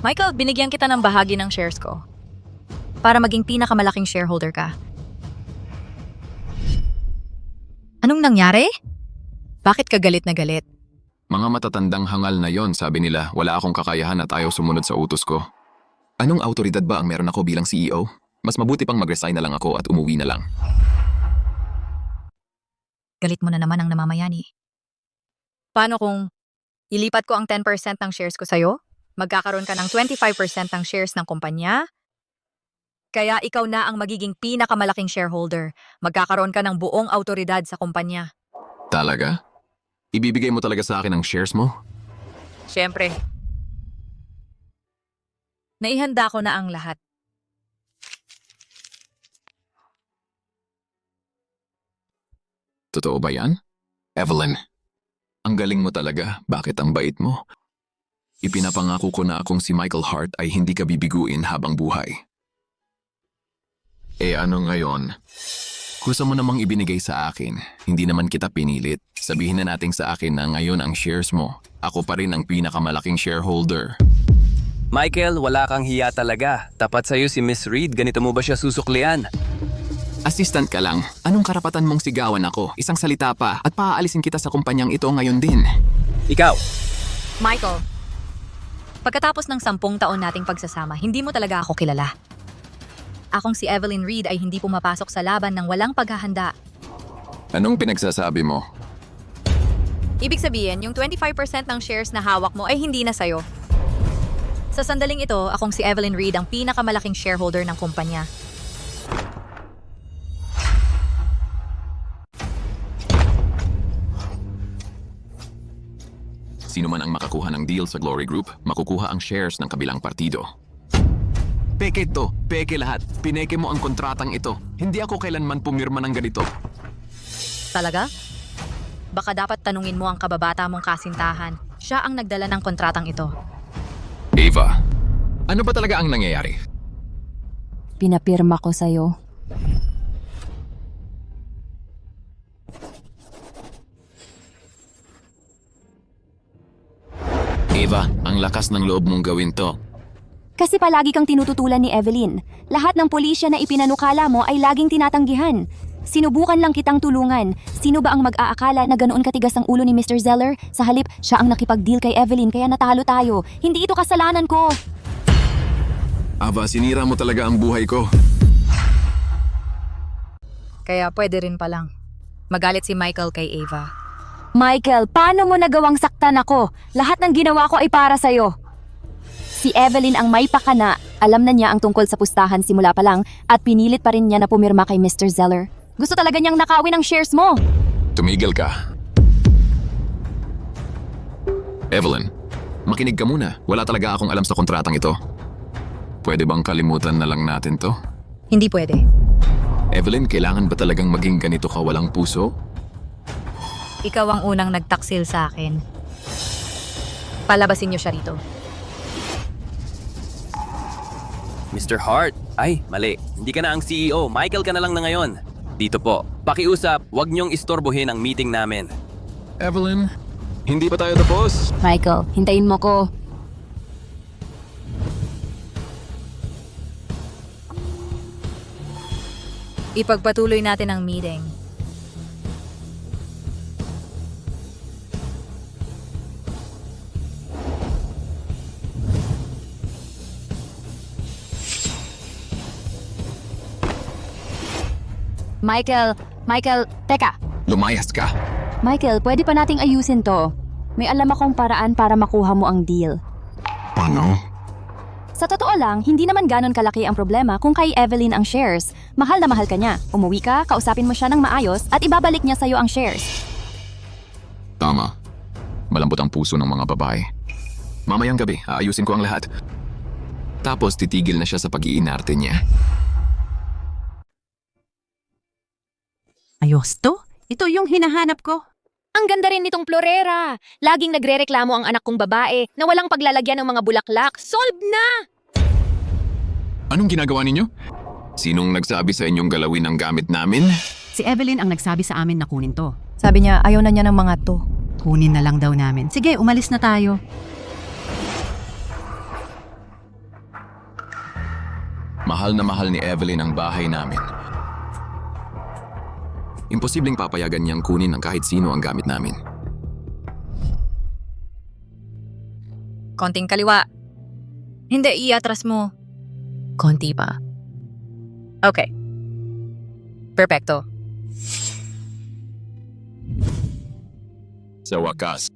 Michael, binigyan kita ng bahagi ng shares ko. Para maging pinakamalaking shareholder ka. Anong nangyari? Bakit ka galit na galit? Mga matatandang hangal na yon, sabi nila, wala akong kakayahan at ayaw sumunod sa utos ko. Anong autoridad ba ang meron ako bilang CEO? Mas mabuti pang mag-resign na lang ako at umuwi na lang. Galit mo na naman ang namamayani. Paano kung ilipat ko ang 10% ng shares ko sa'yo? Magkakaroon ka ng 25% ng shares ng kumpanya? Kaya ikaw na ang magiging pinakamalaking shareholder. Magkakaroon ka ng buong autoridad sa kumpanya. Talaga? Ibibigay mo talaga sa akin ang shares mo? Siyempre. Naihanda ko na ang lahat. Totoo ba yan? Evelyn, ang galing mo talaga. Bakit ang bait mo? Ipinapangako ko na akong si Michael Hart ay hindi ka bibiguin habang buhay. Ano ngayon? Kusa mo namang ibinigay sa akin. Hindi naman kita pinilit. Sabihin na natin sa akin na ngayon ang shares mo. Ako pa rin ang pinakamalaking shareholder. Michael, wala kang hiya talaga. Tapat sa'yo si Miss Reed, ganito mo ba siya susuklian? Assistant ka lang. Anong karapatan mong sigawan ako? Isang salita pa at paaalisin kita sa kumpanyang ito ngayon din. Ikaw, Michael, pagkatapos ng 10 taon nating pagsasama, hindi mo talaga ako kilala. Akong si Evelyn Reed ay hindi pumapasok sa laban ng walang paghahanda. Anong pinagsasabi mo? Ibig sabihin, yung 25% ng shares na hawak mo ay hindi na sayo. Sa sandaling ito, akong si Evelyn Reed ang pinakamalaking shareholder ng kumpanya. Sino man ang makakuha ng deal sa Glory Group, makukuha ang shares ng kabilang partido. Peke ito, peke lahat. Pineke mo ang kontratang ito. Hindi ako kailanman pumirma ng ganito. Talaga? Baka dapat tanungin mo ang kababata mong kasintahan. Siya ang nagdala ng kontratang ito. Ava, ano ba talaga ang nangyayari? Pinapirma ko sa'yo. Ava, ang lakas ng loob mong gawin to. Kasi palagi kang tinututulan ni Evelyn. Lahat ng pulisya na ipinanukala mo ay laging tinatanggihan. Sinubukan lang kitang tulungan. Sino ba ang mag-aakala na ganoon katigas ang ulo ni Mr. Zeller? Sa halip, siya ang nakipag-deal kay Evelyn kaya natalo tayo. Hindi ito kasalanan ko. Ava, sinira mo talaga ang buhay ko. Kaya pwede rin palang. Magalit si Michael kay Ava. Michael, paano mo nagawang saktan ako? Lahat ng ginawa ko ay para sa'yo. Si Evelyn ang may pakana. Alam na niya ang tungkol sa pustahan simula pa lang at pinilit pa rin niya na pumirma kay Mr. Zeller. Gusto talaga niyang nakawin ang shares mo. Tumigil ka. Evelyn, makinig ka muna. Wala talaga akong alam sa kontratang ito. Pwede bang kalimutan na lang natin to? Hindi pwede. Evelyn, kailangan ba talagang maging ganito ka walang puso? Ikaw ang unang nagtaksil sa akin. Palabasin niyo siya rito. Mr. Hart. Ay, mali. Hindi ka na ang CEO. Michael ka na lang na ngayon. Dito po. Pakiusap, wag niyong istorbohin ang meeting namin. Evelyn, hindi pa tayo tapos. Michael, hintayin mo ko. Ipagpatuloy natin ang meeting. Michael, teka. Lumayas ka. Michael, pwede pa nating ayusin to. May alam akong paraan para makuha mo ang deal. Paano? Sa totoo lang, hindi naman ganon kalaki ang problema kung kay Evelyn ang shares. Mahal na mahal ka niya. Umuwi ka, kausapin mo siya ng maayos at ibabalik niya sa'yo ang shares. Tama. Malambot ang puso ng mga babae. Mamayang gabi, aayusin ko ang lahat. Tapos titigil na siya sa pag-iinarte niya. Ayos to? Ito yung hinahanap ko. Ang ganda rin nitong florera. Laging nagrereklamo ang anak kong babae na walang paglalagyan ng mga bulaklak. Solve na! Anong ginagawa ninyo? Sinong nagsabi sa inyong galawin ang gamit namin? Si Evelyn ang nagsabi sa amin na kunin to. Sabi niya, ayaw na niya ng mga to. Kunin na lang daw namin. Sige, umalis na tayo. Mahal na mahal ni Evelyn ang bahay namin. Imposibleng papayagan niyang kunin ng kahit sino ang gamit namin. Konting kaliwa. Hindi, iatras mo. Konti pa. Okay. Perfecto. Sa wakas.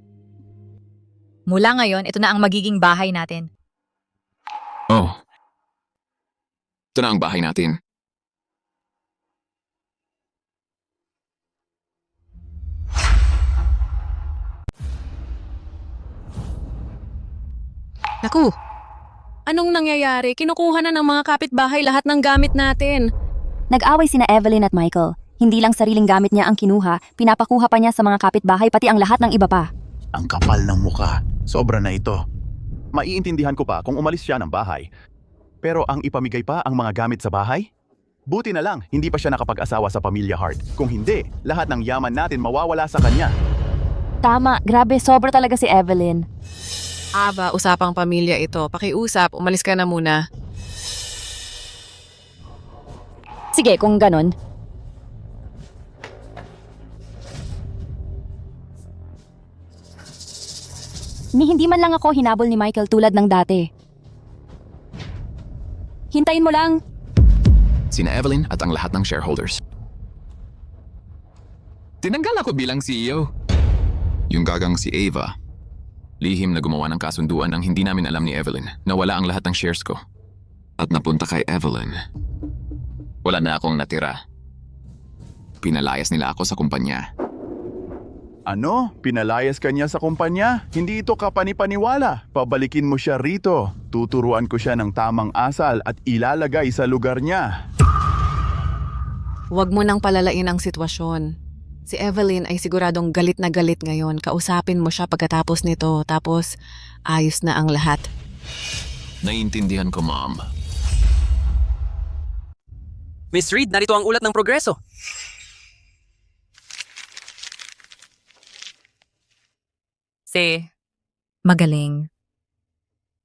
Mula ngayon, ito na ang magiging bahay natin. Oh. Ito na ang bahay natin. Naku! Anong nangyayari? Kinukuha na ng mga kapitbahay lahat ng gamit natin. Nag-away sina Evelyn at Michael. Hindi lang sariling gamit niya ang kinuha, pinapakuha pa niya sa mga kapitbahay pati ang lahat ng iba pa. Ang kapal ng muka. Sobra na ito. Maiintindihan ko pa kung umalis siya ng bahay. Pero ang ipamigay pa ang mga gamit sa bahay? Buti na lang, hindi pa siya nakapag-asawa sa pamilya Hart. Kung hindi, lahat ng yaman natin mawawala sa kanya. Tama, grabe, sobra talaga si Evelyn. Aba, usapang pamilya ito. Pakiusap, umalis ka na muna. Sige, kung ganon. Hindi man lang ako hinabol ni Michael tulad ng dati. Hintayin mo lang. Sina Evelyn at ang lahat ng shareholders. Tinanggal ako bilang CEO. Yung gagang si Ava. Lihim na gumawa ng kasunduan nang hindi namin alam ni Evelyn na wala ang lahat ng shares ko. At napunta kay Evelyn. Wala na akong natira. Pinalayas nila ako sa kumpanya. Ano? Pinalayas ka niya sa kumpanya? Hindi ito kapanipaniwala. Pabalikin mo siya rito. Tuturuan ko siya ng tamang asal at ilalagay sa lugar niya. Huwag mo nang palalain ang sitwasyon. Si Evelyn ay siguradong galit na galit ngayon. Kausapin mo siya pagkatapos nito. Tapos, ayos na ang lahat. Naiintindihan ko, Mom. Miss Reed, narito ang ulat ng progreso. Magaling.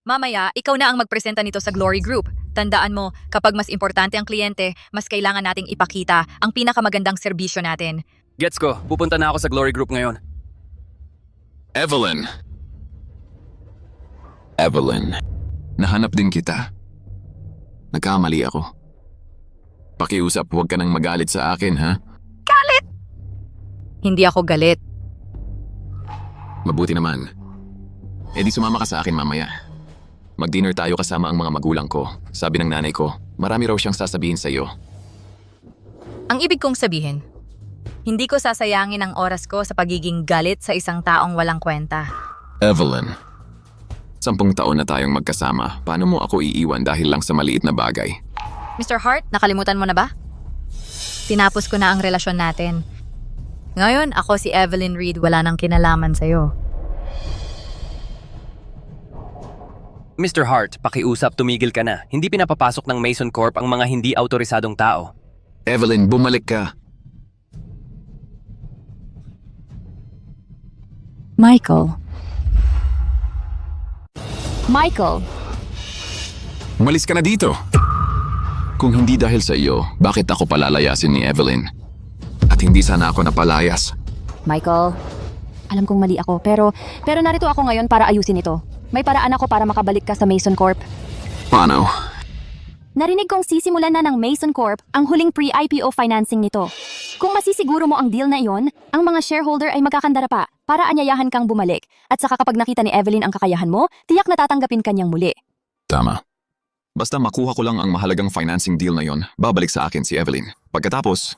Mamaya, ikaw na ang magpresenta nito sa Glory Group. Tandaan mo, kapag mas importante ang kliyente, mas kailangan nating ipakita ang pinakamagandang serbisyo natin. Gets ko, pupunta na ako sa Glory Group ngayon. Evelyn. Evelyn. Nahanap din kita. Nagkamali ako. Pakiusap, huwag ka nang magalit sa akin, ha? Galit! Hindi ako galit. Mabuti naman. E di sumama ka sa akin mamaya. Mag-dinner tayo kasama ang mga magulang ko. Sabi ng nanay ko, marami raw siyang sasabihin sa iyo. Ang ibig kong sabihin, hindi ko sasayangin ang oras ko sa pagiging galit sa isang taong walang kwenta. Evelyn. 10 taon na tayong magkasama. Paano mo ako iiwan dahil lang sa maliit na bagay? Mr. Hart, nakalimutan mo na ba? Tinapos ko na ang relasyon natin. Ngayon, ako si Evelyn Reed, wala nang kinalaman sa'yo. Mr. Hart, pakiusap, tumigil ka na. Hindi pinapapasok ng Mason Corp ang mga hindi autorisadong tao. Evelyn, bumalik ka. Michael. Michael. Umalis ka na dito. Kung hindi dahil sa iyo, bakit ako palalayasin ni Evelyn? At hindi sana ako napalayas. Michael, alam kong mali ako, pero narito ako ngayon para ayusin ito. May paraan ako para makabalik ka sa Mason Corp. Paano? Narinig kong sisimulan na ng Mason Corp ang huling pre-IPO financing nito. Kung masisiguro mo ang deal na iyon, ang mga shareholder ay magkakandara pa para anyayahan kang bumalik. At saka kapag nakita ni Evelyn ang kakayahan mo, tiyak na tatanggapin kanyang muli. Tama. Basta makuha ko lang ang mahalagang financing deal na yon, babalik sa akin si Evelyn. Pagkatapos,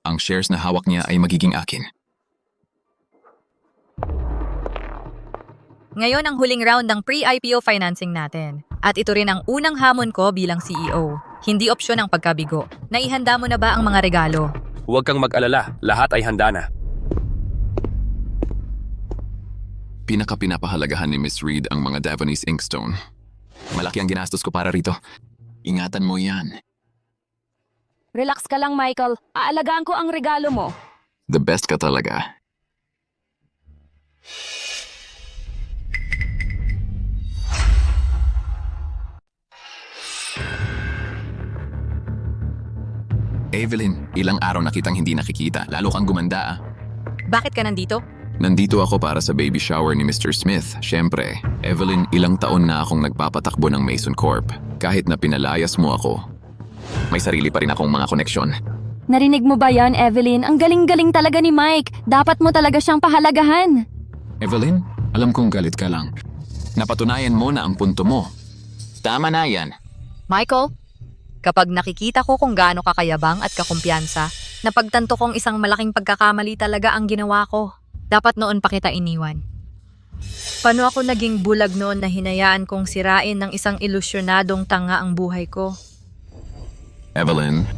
ang shares na hawak niya ay magiging akin. Ngayon ang huling round ng pre-IPO financing natin. At ito rin ang unang hamon ko bilang CEO. Hindi opsyon ang pagkabigo. Naihanda mo na ba ang mga regalo? Huwag kang mag-alala, lahat ay handa na. Pinakapahalagahan ni Miss Reed ang mga Devonese Inkstone. Malaki ang ginastos ko para rito. Ingatan mo yan. Relax ka lang, Michael. Aalagaan ko ang regalo mo. The best ka talaga. Evelyn, ilang araw na kitang hindi nakikita. Lalo kang gumanda, ah. Bakit ka nandito? Nandito ako para sa baby shower ni Mr. Smith. Siyempre, Evelyn, ilang taon na akong nagpapatakbo ng Mason Corp. Kahit na pinalayas mo ako, may sarili pa rin akong mga koneksyon. Narinig mo ba yan, Evelyn? Ang galing-galing talaga ni Mike. Dapat mo talaga siyang pahalagahan. Evelyn, alam kong galit ka lang. Napatunayan mo na ang punto mo. Tama na yan. Michael, kapag nakikita ko kung gaano kakayabang at kakumpiyansa, napagtanto kong isang malaking pagkakamali talaga ang ginawa ko. Dapat noon pa kita iniwan. Paano ako naging bulag noon na hinayaan kong sirain ng isang ilusyonadong tanga ang buhay ko? Evelyn,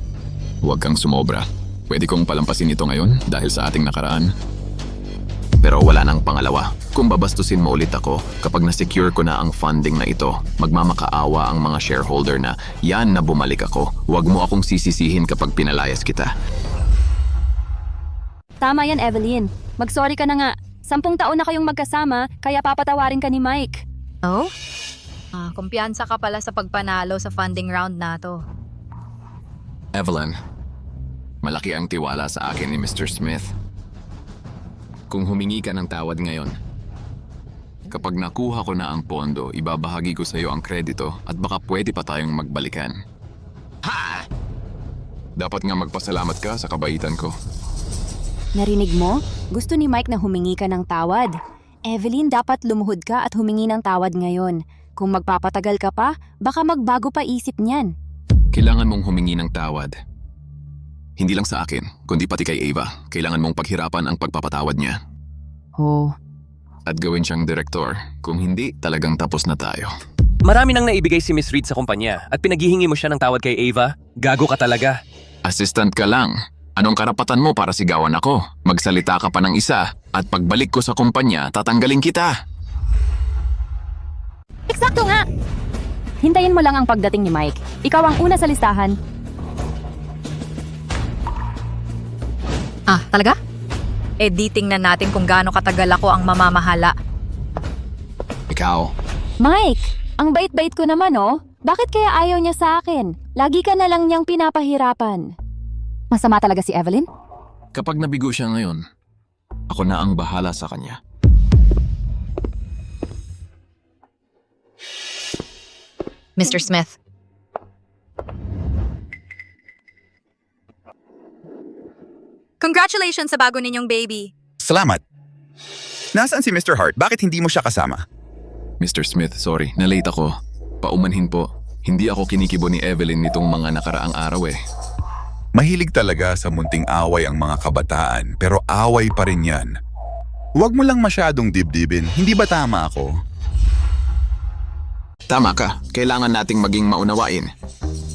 huwag kang sumobra. Pwede kong palampasin ito ngayon dahil sa ating nakaraan. Pero wala nang pangalawa. Kung babastusin mo ulit ako, kapag na-secure ko na ang funding na ito, magmamakaawa ang mga shareholder na yan na bumalik ako. Huwag mo akong sisisihin kapag pinalayas kita. Tama yan, Evelyn. Mag-sorry ka na nga. 10 taon na kayong magkasama, kaya papatawarin ka ni Mike. Oh? Kumpiyansa ka pala sa pagpanalo sa funding round na to. Evelyn, malaki ang tiwala sa akin ni Mr. Smith. Kung humingi ka ng tawad ngayon, kapag nakuha ko na ang pondo, ibabahagi ko sa iyo ang kredito at baka pwede pa tayong magbalikan. Ha! Dapat nga magpasalamat ka sa kabaitan ko. Narinig mo? Gusto ni Mike na humingi ka ng tawad. Evelyn, dapat lumuhod ka at humingi ng tawad ngayon. Kung magpapatagal ka pa, baka magbago pa isip niyan. Kailangan mong humingi ng tawad. Hindi lang sa akin, kundi pati kay Ava. Kailangan mong paghirapan ang pagpapatawad niya. Oh. At gawin siyang direktor. Kung hindi, talagang tapos na tayo. Marami nang naibigay si Miss Reed sa kumpanya at pinaghihingi mo siya ng tawad kay Ava. Gago ka talaga. Assistant ka lang. Anong karapatan mo para sigawan ako? Magsalita ka pa ng isa at pagbalik ko sa kumpanya, tatanggalin kita. Eksakto nga! Hintayin mo lang ang pagdating ni Mike. Ikaw ang una sa listahan. Talaga? Di tingnan natin kung gaano katagal ako ang mamamahala. Ikaw. Mike, ang bait-bait ko naman oh. Bakit kaya ayaw niya sa akin? Lagi ka na lang niyang pinapahirapan. Masama talaga si Evelyn? Kapag nabigo siya ngayon, ako na ang bahala sa kanya. Mr. Smith. Congratulations sa bago ninyong baby. Salamat. Nasaan si Mr. Hart? Bakit hindi mo siya kasama? Mr. Smith, sorry, na-late ako. Paumanhin po. Hindi ako kinikibo ni Evelyn nitong mga nakaraang araw eh. Mahilig talaga sa munting away ang mga kabataan, pero away pa rin yan. Huwag mo lang masyadong dibdibin, hindi ba tama ako? Tama ka, kailangan nating maging maunawain.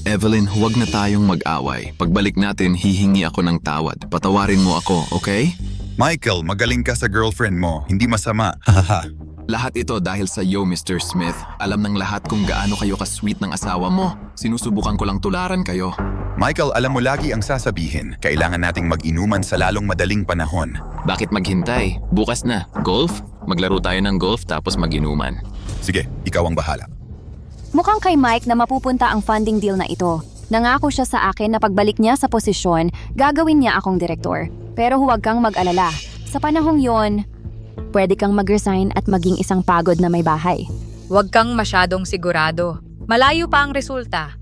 Evelyn, huwag na tayong mag-away. Pagbalik natin, hihingi ako ng tawad. Patawarin mo ako, okay? Michael, magaling ka sa girlfriend mo, hindi masama. Hahaha. Lahat ito dahil sa iyo, Mr. Smith. Alam ng lahat kung gaano kayo ka-sweet ng asawa mo. Sinusubukan ko lang tularan kayo. Michael, alam mo lagi ang sasabihin. Kailangan nating mag-inuman sa lalong madaling panahon. Bakit maghintay? Bukas na. Golf? Maglaro tayo ng golf tapos mag-inuman. Sige, ikaw ang bahala. Mukhang kay Mike na mapupunta ang funding deal na ito. Nangako siya sa akin na pagbalik niya sa posisyon, gagawin niya akong direktor. Pero huwag kang mag-alala. Sa panahong yon, pwede kang mag-resign at maging isang pagod na may bahay. Huwag kang masyadong sigurado. Malayo pa ang resulta.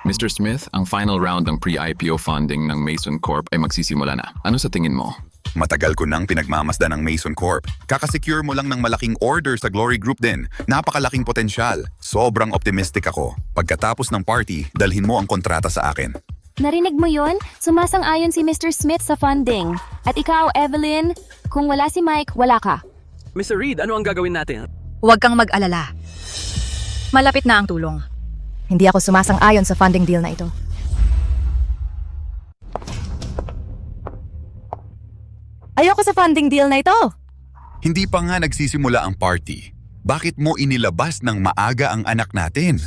Mr. Smith, ang final round ng pre-IPO funding ng Mason Corp ay magsisimula na. Ano sa tingin mo? Matagal ko nang pinagmamasdan ng Mason Corp. Kakasecure mo lang ng malaking order sa Glory Group din. Napakalaking potensyal. Sobrang optimistic ako. Pagkatapos ng party, dalhin mo ang kontrata sa akin. Narinig mo yon? Sumasang-ayon si Mr. Smith sa funding. At ikaw, Evelyn, kung wala si Mike, wala ka. Mr. Reed, ano ang gagawin natin? Huwag kang mag-alala. Malapit na ang tulong. Hindi ako sumasang-ayon sa funding deal na ito. Ayoko sa funding deal na ito. Hindi pa nga nagsisimula ang party. Bakit mo inilabas ng maaga ang anak natin?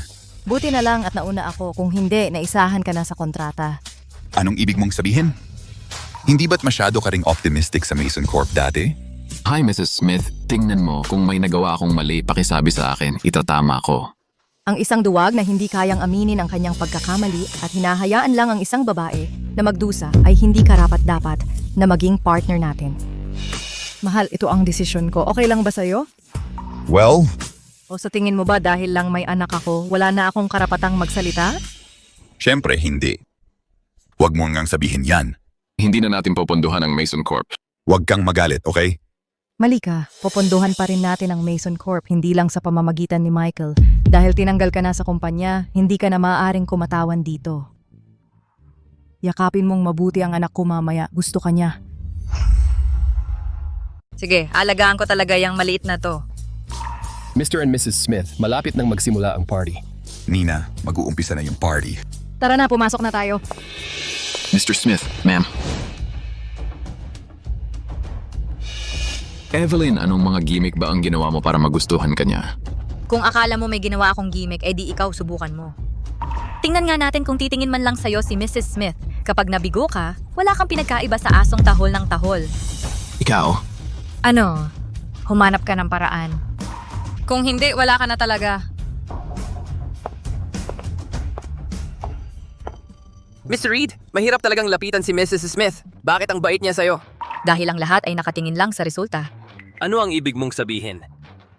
Buti na lang at nauna ako. Kung hindi, naisahan ka na sa kontrata. Anong ibig mong sabihin? Hindi ba't masyado ka ring optimistic sa Mason Corp dati? Hi, Mrs. Smith. Tingnan mo, kung may nagawa akong mali, pakisabi sa akin, itatama ko. Ang isang duwag na hindi kayang aminin ang kanyang pagkakamali at hinahayaan lang ang isang babae na magdusa ay hindi karapat-dapat na maging partner natin. Mahal, ito ang desisyon ko. Okay lang ba sa'yo? Well, O sa tingin mo ba dahil lang may anak ako, wala na akong karapatang magsalita? syempre hindi. Huwag mo ngang sabihin yan. Hindi na natin poponduhan ang Mason Corp. Huwag kang magalit, okay? Mali ka, popondohan pa rin natin ang Mason Corp, hindi lang sa pamamagitan ni Michael. Dahil tinanggal ka na sa kumpanya, hindi ka na maaaring kumatawan dito. Yakapin mong mabuti ang anak ko mamaya, gusto ka niya. Sige, alagaan ko talaga yung maliit na to. Mr. and Mrs. Smith, malapit nang magsimula ang party. Nina, mag-uumpisa na yung party. Tara na, pumasok na tayo. Mr. Smith, ma'am, Evelyn, anong mga gimmick ba ang ginawa mo para magustuhan ka niya? Kung akala mo may ginawa akong gimmick, di ikaw subukan mo. Tingnan nga natin kung titingin man lang sa'yo si Mrs. Smith. Kapag nabigo ka, wala kang pinagkaiba sa asong tahol ng tahol. Ikaw? Ano? Humanap ka ng paraan. Kung hindi, wala ka na talaga. Miss Reed, mahirap talagang lapitan si Mrs. Smith. Bakit ang bait niya sa'yo? Dahil ang lahat ay nakatingin lang sa resulta. Ano ang ibig mong sabihin?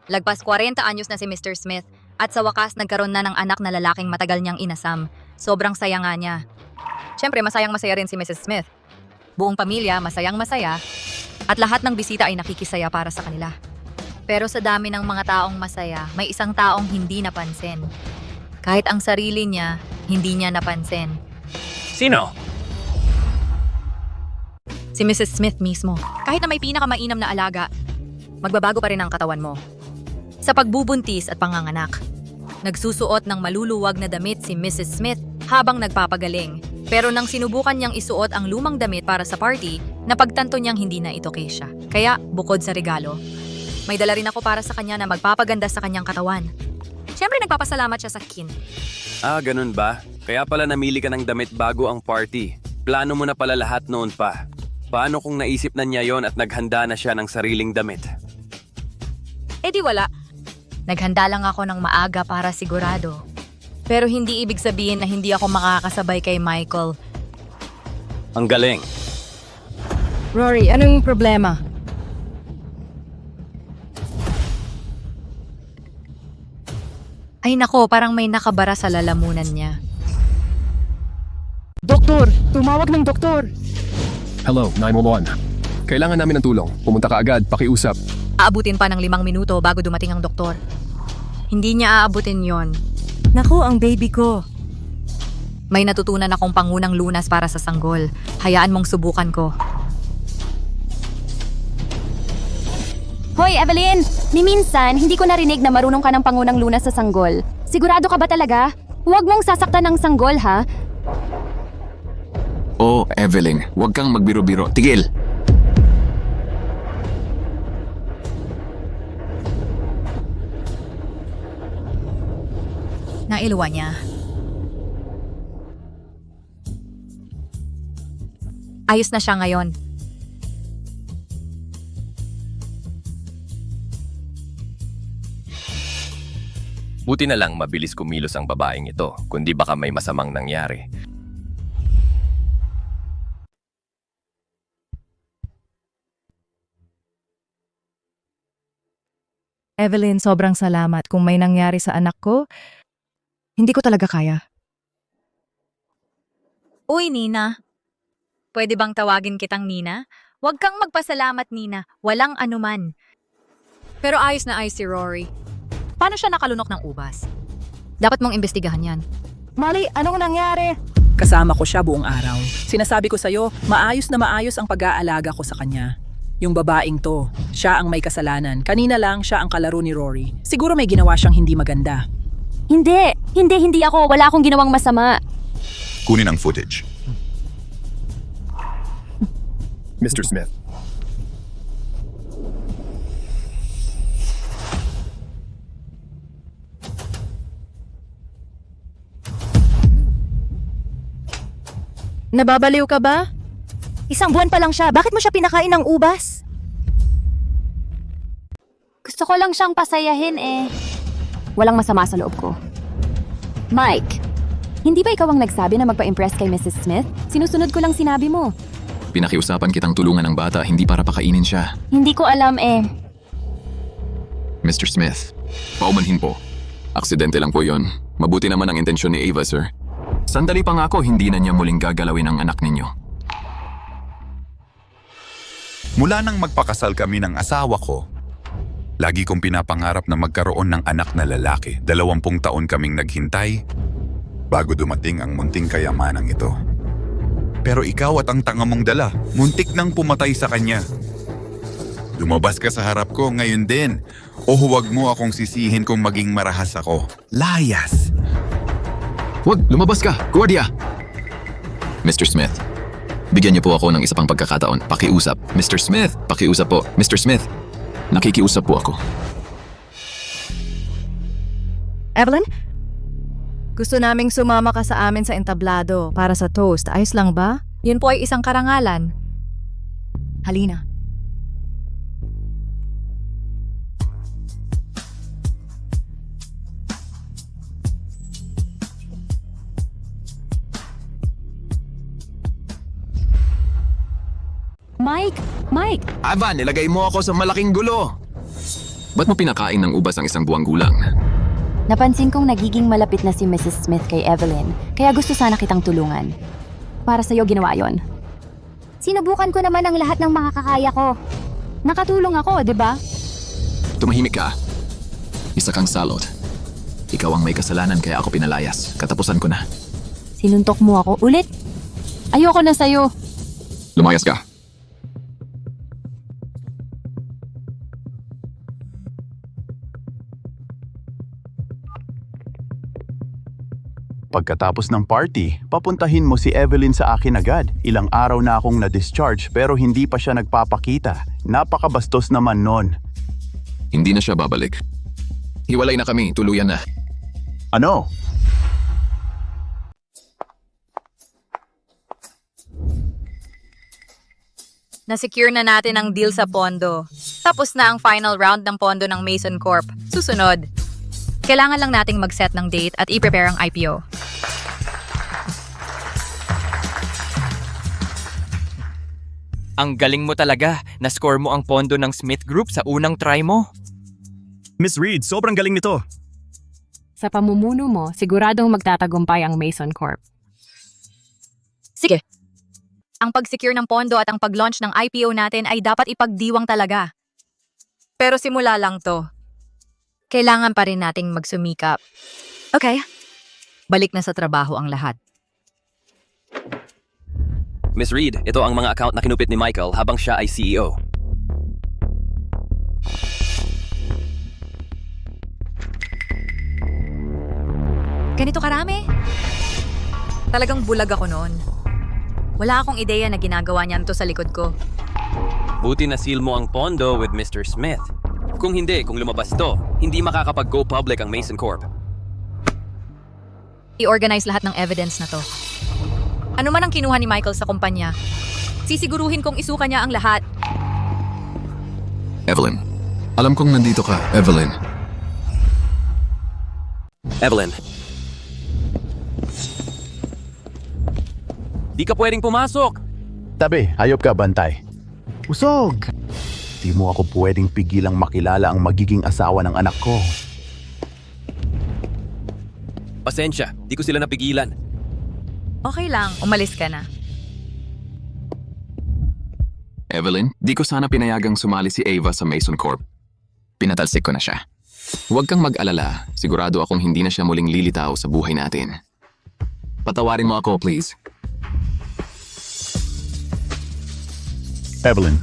Lagpas 40 anyos na si Mr. Smith at sa wakas nagkaroon na ng anak na lalaking matagal niyang inasam. Sobrang saya nga niya. Siyempre, masayang-masaya rin si Mrs. Smith. Buong pamilya, masayang-masaya at lahat ng bisita ay nakikisaya para sa kanila. Pero sa dami ng mga taong masaya, may isang taong hindi napansin. Kahit ang sarili niya, hindi niya napansin. Sino? Si Mrs. Smith mismo. Kahit na may pinakamainam na alaga, magbabago pa rin ang katawan mo. Sa pagbubuntis at panganganak, nagsusuot ng maluluwag na damit si Mrs. Smith habang nagpapagaling. Pero nang sinubukan niyang isuot ang lumang damit para sa party, napagtanto niyang hindi na ito kesya. Kaya, bukod sa regalo, may dala rin ako para sa kanya na magpapaganda sa kanyang katawan. Siyempre, nagpapasalamat siya sa kin. Ah, ganun ba? Kaya pala namili ka ng damit bago ang party. Plano mo na pala lahat noon pa. Paano kung naisip na niya yon at naghanda na siya ng sariling damit? Di wala. Naghanda lang ako ng maaga para sigurado. Pero hindi ibig sabihin na hindi ako makakasabay kay Michael. Ang galing. Rory, anong problema? Ay nako, parang may nakabara sa lalamunan niya. Doktor! Tumawag ng doktor! Hello, 911. Kailangan namin ng tulong. Pumunta ka agad, pakiusap. Aabutin pa ng 5 minuto bago dumating ang doktor. Hindi niya aabutin yon. Naku, ang baby ko. May natutunan akong pangunang lunas para sa sanggol. Hayaan mong subukan ko. Hoy, Evelyn! Ni minsan, hindi ko narinig na marunong ka ng pangunang lunas sa sanggol. Sigurado ka ba talaga? Huwag mong sasaktan ng sanggol, ha? Oh, Evelyn, huwag kang magbiro-biro. Tigil! Nailuwa niya. Ayos na siya ngayon. Buti na lang mabilis kumilos ang babaeng ito, kundi baka may masamang nangyari. Evelyn, sobrang salamat. Kung may nangyari sa anak ko, hindi ko talaga kaya. Uy, Nina. Pwede bang tawagin kitang Nina? Huwag kang magpasalamat, Nina. Walang anuman. Pero ayos na ayos si Rory. Paano siya nakalunok ng ubas? Dapat mong imbestigahan yan. Molly, anong nangyari? Kasama ko siya buong araw. Sinasabi ko sa'yo, maayos na maayos ang pag-aalaga ko sa kanya. Yung babaeng to, siya ang may kasalanan. Kanina lang siya ang kalaro ni Rory. Siguro may ginawa siyang hindi maganda. Hindi ako. Wala akong ginawang masama. Kunin ang footage. Mr. Smith. Nababaliw ka ba? Isang buwan pa lang siya. Bakit mo siya pinakain ng ubas? Gusto ko lang siyang pasayahin eh. Walang masama sa loob ko. Mike, hindi ba ikaw ang nagsabi na magpa-impress kay Mrs. Smith? Sinusunod ko lang sinabi mo. Pinakiusapan kitang tulungan ng bata, hindi para pakainin siya. Hindi ko alam eh. Mr. Smith, paumanhin po. Aksidente lang po yon. Mabuti naman ang intensyon ni Ava, sir. Sandali pa nga ako, hindi na niya muling gagalawin ang anak ninyo. Mula nang magpakasal kami ng asawa ko, lagi kong pinapangarap na magkaroon ng anak na lalaki. 20 taon kaming naghintay bago dumating ang munting kayamanang ito. Pero ikaw at ang tanga mong dala, muntik nang pumatay sa kanya. Lumabas ka sa harap ko ngayon din, o huwag mo akong sisihin kung maging marahas ako. Layas! Huwag, lumabas ka! Guardia! Mr. Smith, bigyan niyo po ako ng isa pang pagkakataon. Pakiusap. Mr. Smith, pakiusap po. Mr. Smith. Nakikiusap po ako. Evelyn? Gusto naming sumama ka sa amin sa entablado para sa toast. Ayos lang ba? Yun po ay isang karangalan. Halina. Mike! Ava, nilagay mo ako sa malaking gulo! Ba't mo pinakain ng ubas ang isang buwang gulang? Napansin kong nagiging malapit na si Mrs. Smith kay Evelyn, kaya gusto sana kitang tulungan. Para sa'yo ginawa yon. Sinubukan ko naman ang lahat ng makakaya ko. Nakatulong ako, di ba? Tumahimik ka. Isa kang salot. Ikaw ang may kasalanan kaya ako pinalayas. Katapusan ko na. Sinuntok mo ako ulit? Ayoko na sa'yo. Lumayas ka. Pagkatapos ng party, papuntahin mo si Evelyn sa akin agad. Ilang araw na akong na-discharge pero hindi pa siya nagpapakita. Napakabastos naman nun. Hindi na siya babalik. Hiwalay na kami, tuluyan na. Ano? Na-secure na natin ang deal sa pondo. Tapos na ang final round ng pondo ng Mason Corp. Susunod. Kailangan lang nating mag-set ng date at i-prepare ang IPO. Ang galing mo talaga. Na-score mo ang pondo ng Smith Group sa unang try mo. Miss Reed, sobrang galing nito. Sa pamumuno mo, siguradong magtatagumpay ang Mason Corp. Sige. Ang pag-secure ng pondo at ang pag-launch ng IPO natin ay dapat ipagdiwang talaga. Pero simula lang to. Kailangan pa rin nating magsumikap. Okay. Balik na sa trabaho ang lahat. Miss Reed, ito ang mga account na kinupit ni Michael habang siya ay CEO. Ganito karami? Talagang bulag ako noon. Wala akong ideya na ginagawa niyan to sa likod ko. Buti na seal mo ang pondo with Mr. Smith. Kung hindi, kung lumabas to, hindi makakapag-go public ang Mason Corp. I-organize lahat ng evidence na to. Ano man ang kinuha ni Michael sa kumpanya, sisiguruhin kong isuka niya ang lahat. Evelyn, alam kong nandito ka, Evelyn. Evelyn. Di ka pwedeng pumasok. Tabi, hayop ka, bantay. Usog! Di mo ako pwedeng pigilang makilala ang magiging asawa ng anak ko. Pasensya, di ko sila napigilan. Okay lang, umalis ka na. Evelyn, di ko sana pinayagang sumali si Ava sa Mason Corp. Pinatalsik ko na siya. Huwag kang mag-alala, sigurado akong hindi na siya muling lilitaw sa buhay natin. Patawarin mo ako, please. Evelyn,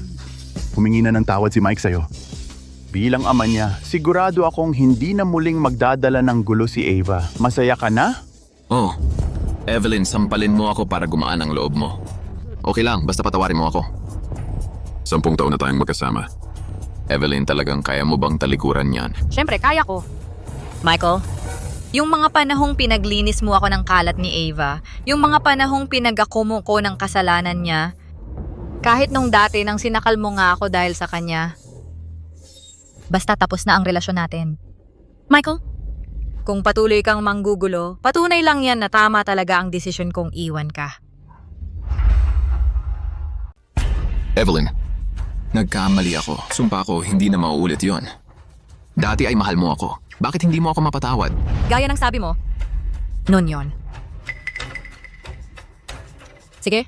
humingi na ng tawad si Mike sa'yo. Bilang ama niya, sigurado akong hindi na muling magdadala ng gulo si Ava. Masaya ka na? Oh, Evelyn, sampalin mo ako para gumaan ang loob mo. Okay lang, basta patawarin mo ako. 10 taon na tayong magkasama. Evelyn, talagang kaya mo bang talikuran yan? Siyempre, kaya ko. Michael, yung mga panahong pinaglinis mo ako ng kalat ni Ava, yung mga panahong pinag-akumo ko ng kasalanan niya, kahit nung dati nang sinakal mo nga ako dahil sa kanya, basta tapos na ang relasyon natin. Michael, kung patuloy kang manggugulo, patunay lang yan na tama talaga ang desisyon kong iwan ka. Evelyn, nagkamali ako. Sumpa ko, hindi na mauulit yon. Dati ay mahal mo ako. Bakit hindi mo ako mapatawad? Gaya ng sabi mo, noon yon. Sige,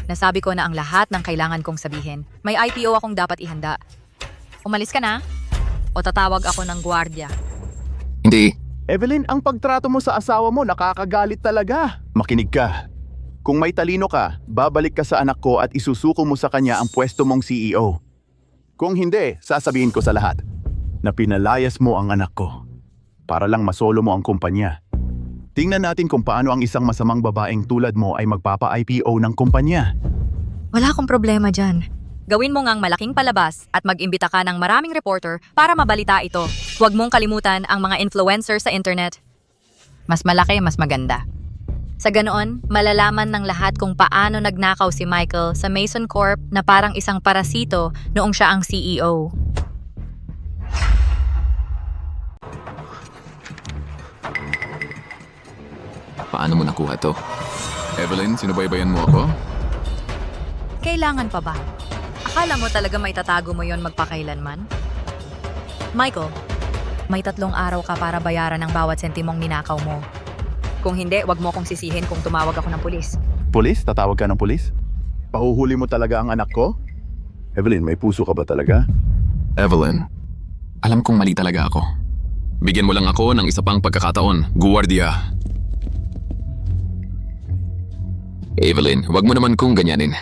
nasabi ko na ang lahat ng kailangan kong sabihin. May IPO akong dapat ihanda. Umalis ka na? O tatawag ako ng gwardiya? Hindi. Evelyn, ang pagtrato mo sa asawa mo nakakagalit talaga. Makinig ka. Kung may talino ka, babalik ka sa anak ko at isusuko mo sa kanya ang pwesto mong CEO. Kung hindi, sasabihin ko sa lahat na pinalayas mo ang anak ko para lang masolo mo ang kumpanya. Tingnan natin kung paano ang isang masamang babaeng tulad mo ay magpapa-IPO ng kumpanya. Wala akong problema dyan. Gawin mo ngang malaking palabas at mag-imbita ka ng maraming reporter para mabalita ito. Huwag mong kalimutan ang mga influencer sa internet. Mas malaki, mas maganda. Sa ganoon, malalaman ng lahat kung paano nagnakaw si Michael sa Mason Corp na parang isang parasito noong siya ang CEO. Paano mo nakuha to? Evelyn, sinubaybayan mo ako? Kailangan pa ba? Akala mo talaga may tatago mo yon magpakailanman? Michael, may 3 araw ka para bayaran ang bawat sentimong ninakaw mo. Kung hindi, wag mo akong sisihin kung tumawag ako ng pulis. Pulis? Tatawag ka ng pulis? Pahuhuli mo talaga ang anak ko? Evelyn, may puso ka ba talaga? Evelyn, alam kong mali talaga ako. Bigyan mo lang ako ng isa pang pagkakataon, guwardiya. Evelyn, wag mo naman kong ganyanin.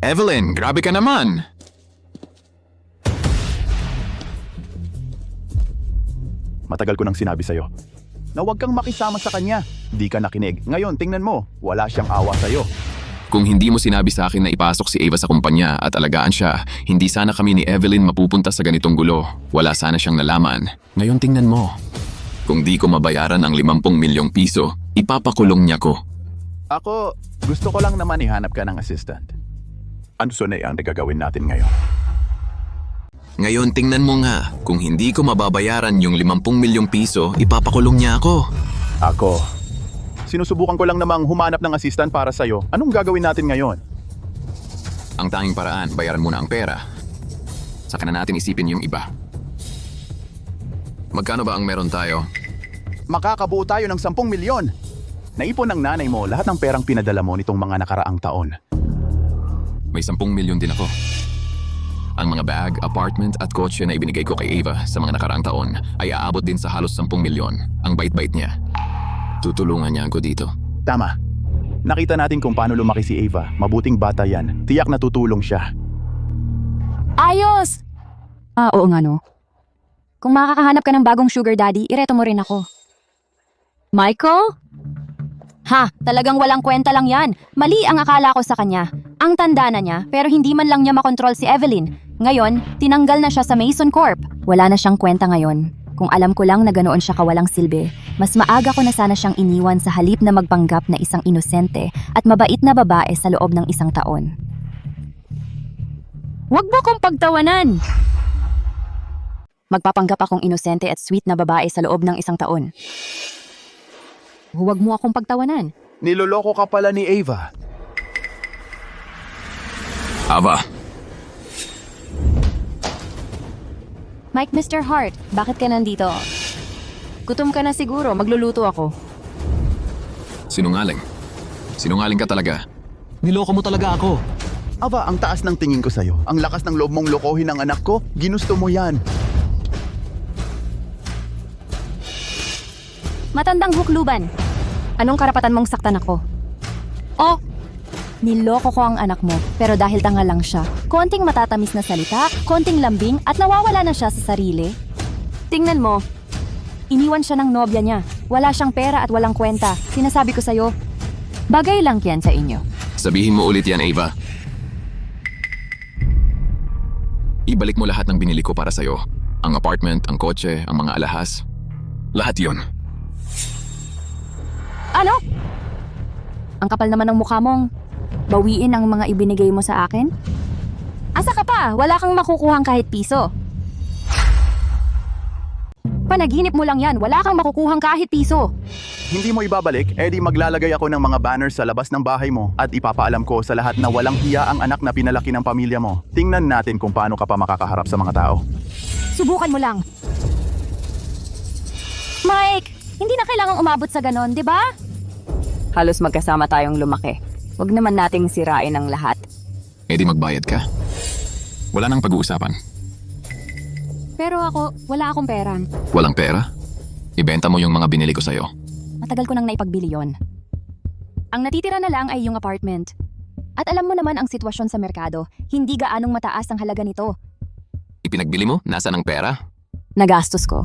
Evelyn, grabe ka naman! Matagal ko nang sinabi sa'yo na huwag kang makisama sa kanya. Di ka nakinig. Ngayon, tingnan mo, wala siyang awa sa'yo. Kung hindi mo sinabi sa akin na ipasok si Eva sa kumpanya at alagaan siya, hindi sana kami ni Evelyn mapupunta sa ganitong gulo. Wala sana siyang nalaman. Ngayon tingnan mo. Kung di ko mabayaran ang 50 milyong piso, ipapakulong niya ko. Ako, gusto ko lang naman ihanap ka ng assistant. Ano so na ang nagagawin natin ngayon? Ngayon tingnan mo nga, kung hindi ko mababayaran yung 50 milyong piso, ipapakulong niya ako. Ako, sinusubukan ko lang namang humanap ng assistant para sa'yo. Anong gagawin natin ngayon? Ang tanging paraan, bayaran muna ang pera. Saka na natin isipin yung iba. Magkano ba ang meron tayo? Makakabuo tayo ng 10 milyon. Naipon ng nanay mo lahat ng perang pinadala mo nitong mga nakaraang taon. May 10 milyon din ako. Ang mga bag, apartment at kotse na ibinigay ko kay Eva sa mga nakaraang taon ay aabot din sa halos 10 milyon. Ang bait-bait niya. Tutulungan niya ako dito. Tama. Nakita natin kung paano lumaki si Eva. Mabuting bata yan. Tiyak na tutulong siya. Ayos! Oo nga no. Kung makakahanap ka ng bagong sugar daddy, ireto mo rin ako. Michael? Ha, talagang walang kwenta lang yan. Mali ang akala ko sa kanya. Ang tanda na niya, pero hindi man lang niya makontrol si Evelyn. Ngayon, tinanggal na siya sa Mason Corp. Wala na siyang kwenta ngayon. Kung alam ko lang na ganoon siya kawalang silbi, mas maaga ko na sana siyang iniwan sa halip na magpanggap na isang inosente at mabait na babae sa loob ng 1 taon. Huwag mo kong pagtawanan! Magpapanggap akong inosente at sweet na babae sa loob ng 1 taon. Huwag mo akong pagtawanan. Niloloko ka pala ni Eva. Ava, Mike, Mr. Hart, bakit ka nandito? Gutom ka na siguro, magluluto ako. sinungaling. Sinungaling ka talaga. Niloko mo talaga ako. Aba, ang taas ng tingin ko sa'yo. Ang lakas ng loob mong lokohin ang anak ko. Ginusto mo yan. Matandang hukluban. Anong karapatan mong saktan ako? Oh, niloko ko ang anak mo, pero dahil tanga lang siya, konting matatamis na salita, konting lambing at nawawala na siya sa sarili. Tingnan mo, iniwan siya ng nobya niya. Wala siyang pera at walang kwenta. Sinasabi ko sa'yo, bagay lang yan sa inyo. Sabihin mo ulit yan, Ava. Ibalik mo lahat ng binili ko para sa'yo. Ang apartment, ang kotse, ang mga alahas. Lahat yon. Ano? Ang kapal naman ng mukha mong bawiin ang mga ibinigay mo sa akin? Asa ka pa? Wala kang makukuhang kahit piso. Panaginip mo lang yan. Wala kang makukuhang kahit piso. Hindi mo ibabalik, edi maglalagay ako ng mga banners sa labas ng bahay mo at ipapaalam ko sa lahat na walang hiya ang anak na pinalaki ng pamilya mo. Tingnan natin kung paano ka pa makakaharap sa mga tao. Subukan mo lang. Mike, hindi na kailangang umabot sa ganon, di ba? Halos magkasama tayong lumaki. Huwag naman nating sirain ang lahat. Eh di magbayad ka. Wala nang pag-uusapan. Pero ako, wala akong pera. Walang pera? Ibenta mo yung mga binili ko sa'yo. Matagal ko nang naipagbili yon. Ang natitira na lang ay yung apartment. At alam mo naman ang sitwasyon sa merkado, hindi gaanong mataas ang halaga nito. Ipinagbili mo? Nasaan ang pera? Nagastos ko.